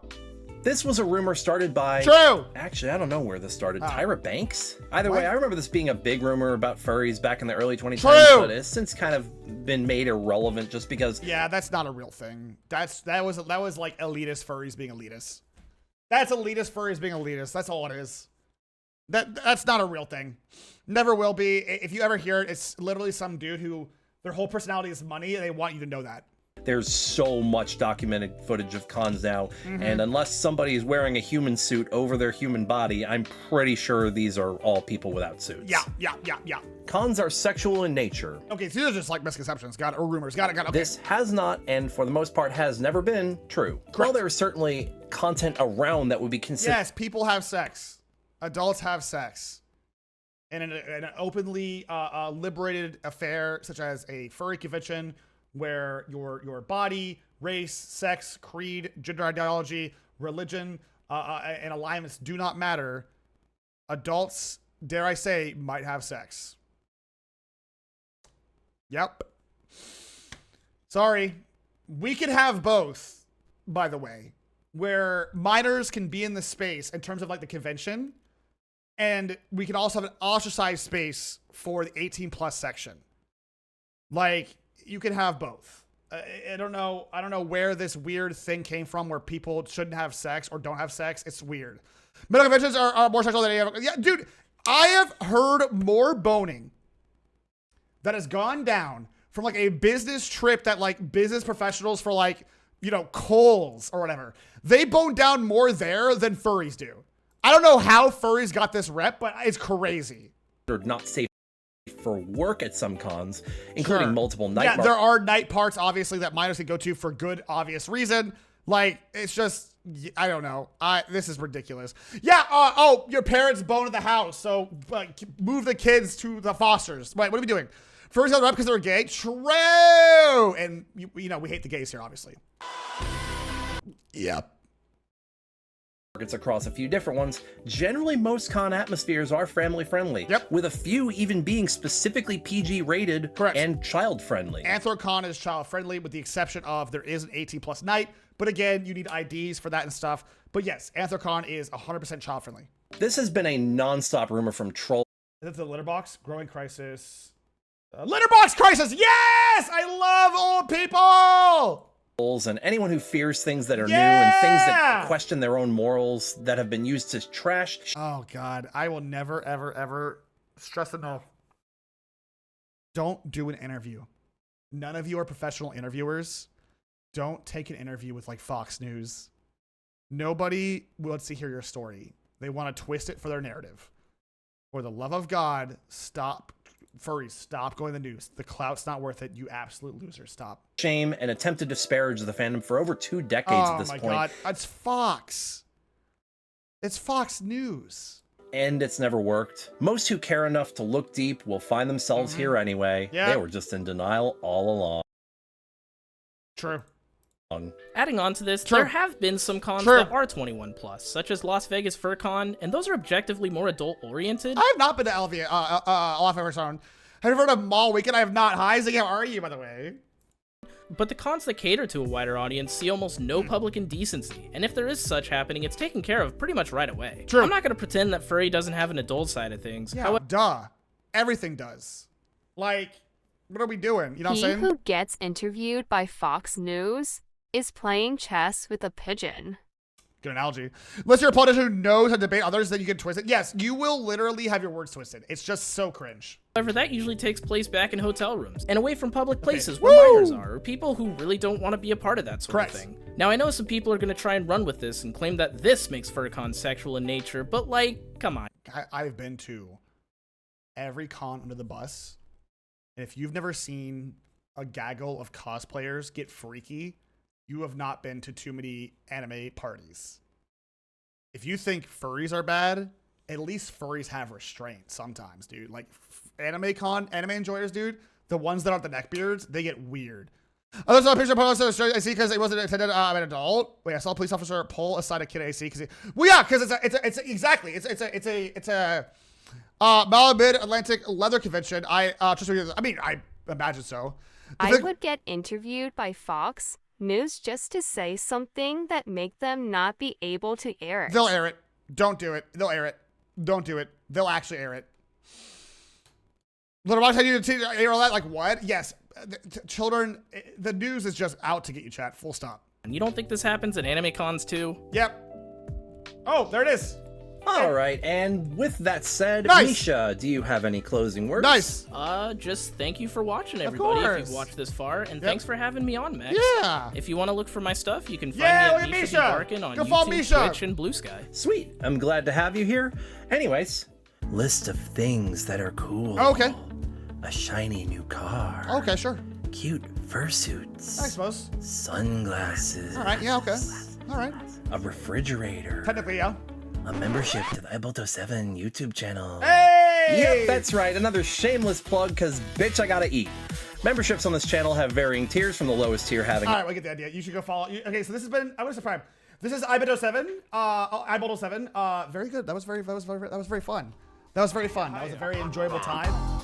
This was a rumor started by... True! Actually, I don't know where this started. Tyra Banks? Either way, I remember this being a big rumor about furries back in the early 2010s, but it's since kind of been made irrelevant just because... Yeah, that's not a real thing. That was like elitist furries being elitist. That's elitist furries being elitist. That's all it is. That's not a real thing. Never will be. If you ever hear it, it's literally some dude who their whole personality is money and they want you to know that. There's so much documented footage of cons now, and unless somebody is wearing a human suit over their human body, I'm pretty sure these are all people without suits. Yeah. Cons are sexual in nature. Okay, so these are just like misconceptions, or rumors. Got it. Okay. This has not, and for the most part has never been, true. Correct. While there is certainly content around that would be considered... Yes, people have sex. Adults have sex. And in an openly liberated affair, such as a furry convention, where your body, race, sex, creed, gender ideology, religion, and alignments do not matter, adults, dare I say, might have sex. Yep. Sorry. We can have both, by the way, where minors can be in the space in terms of like the convention, and we can also have an ostracized space for the 18+ section. Like, you can have both. I don't know where this weird thing came from where people shouldn't have sex or don't have sex. It's weird. Medical conventions are more sexual than any other. Yeah, dude, I have heard more boning that has gone down from like a business trip that like business professionals for like, Kohl's or whatever. They bone down more there than furries do. I don't know how furries got this rep, but it's crazy. They're not safe for work at some cons, including multiple night markets. There are night parts, obviously, that minors can go to for good, obvious reason. Like, it's just, I don't know. This is ridiculous. Yeah, your parents bone at the house, so move the kids to the fosters. Wait, what are we doing? Furries got the rep because they're gay? True! And, we hate the gays here, obviously. Yep. Markets across a few different ones. Generally, most con atmospheres are family friendly. Yep. With a few even being specifically PG rated and child friendly. Anthrocon is child friendly with the exception of there is an 18+ night, but again, you need IDs for that and stuff. But yes, Anthrocon is 100% child friendly. This has been a non-stop rumor from troll. That's the litter box, growing crisis. Litter box crisis. Yes, I love old people. And anyone who fears things that are new and things that question their own morals that have been used to trash. Oh God, I will never, ever, ever stress enough. Don't do an interview. None of you are professional interviewers. Don't take an interview with like Fox News. Nobody wants to hear your story. They want to twist it for their narrative. For the love of God, stop. Furries, stop going to the news. The clout's not worth it. You absolute loser. Stop. Shame and attempt to disparage the fandom for over 2 decades at this point. Oh my God, it's Fox. It's Fox News. And it's never worked. Most who care enough to look deep will find themselves here anyway. Yeah. They were just in denial all along. True. Adding on to this, there have been some cons that are 21+, such as Las Vegas FurCon, and those are objectively more adult-oriented. I have not been to Las Vegas. Have you heard of Mall Weekend? I have not. Hi, Ziggy, how are you, by the way? But the cons that cater to a wider audience see almost no public indecency, and if there is such happening, it's taken care of pretty much right away. True. I'm not going to pretend that Furry doesn't have an adult side of things. Yeah, duh. Everything does. Like, what are we doing? You know what I'm saying? He who gets interviewed by Fox News is playing chess with a pigeon. Good analogy. Unless you're a politician who knows how to debate others, then you can twist it. Yes, you will literally have your words twisted. It's just so cringe. However, that usually takes place back in hotel rooms and away from public places where minors are, or people who really don't want to be a part of that sort of thing. Now, I know some people are going to try and run with this and claim that this makes FurCon sexual in nature, but like, come on. I've been to every con under the bus, and if you've never seen a gaggle of cosplayers get freaky, you have not been to too many anime parties. If you think furries are bad, at least furries have restraint sometimes, dude. Like anime enjoyers, dude, the ones that aren't the neckbeards, they get weird. I saw a picture of I see because it wasn't intended. I'm an adult. Wait, I saw a police officer pull aside a kid AC because it's a Malamid Atlantic leather convention. I imagine so. I would get interviewed by Fox News just to say something that make them not be able to air it. They'll air it. Don't do it. They'll air it. Don't do it. They'll actually air it. Little Rock, I need to air all that. Like what? Yes. Children, the news is just out to get you, chat. Full stop. And you don't think this happens at anime cons too? Yep. Oh, there it is. All right, and with that said, Misha, do you have any closing words? Nice. Just thank you for watching, everybody, if you've watched this far, and thanks for having me on, Max. Yeah. If you want to look for my stuff, you can find me at Misha Barkin on YouTube, Twitch, and Blue Sky. Sweet. I'm glad to have you here. Anyways, list of things that are cool. Okay. A shiny new car. Okay, sure. Cute fursuits. I suppose. Sunglasses. All right, yeah, okay. All right. A refrigerator. Technically, yeah. A membership to the Iboto7 YouTube channel. Hey! Yep, that's right. Another shameless plug, because bitch, I gotta eat. Memberships on this channel have varying tiers, from the lowest tier having... All right, we get the idea. You should go follow... Okay, so this has been... I want to subscribe. This is Iboto7. Iboto7. Very good. That was very fun. That was very fun. That was a very enjoyable time.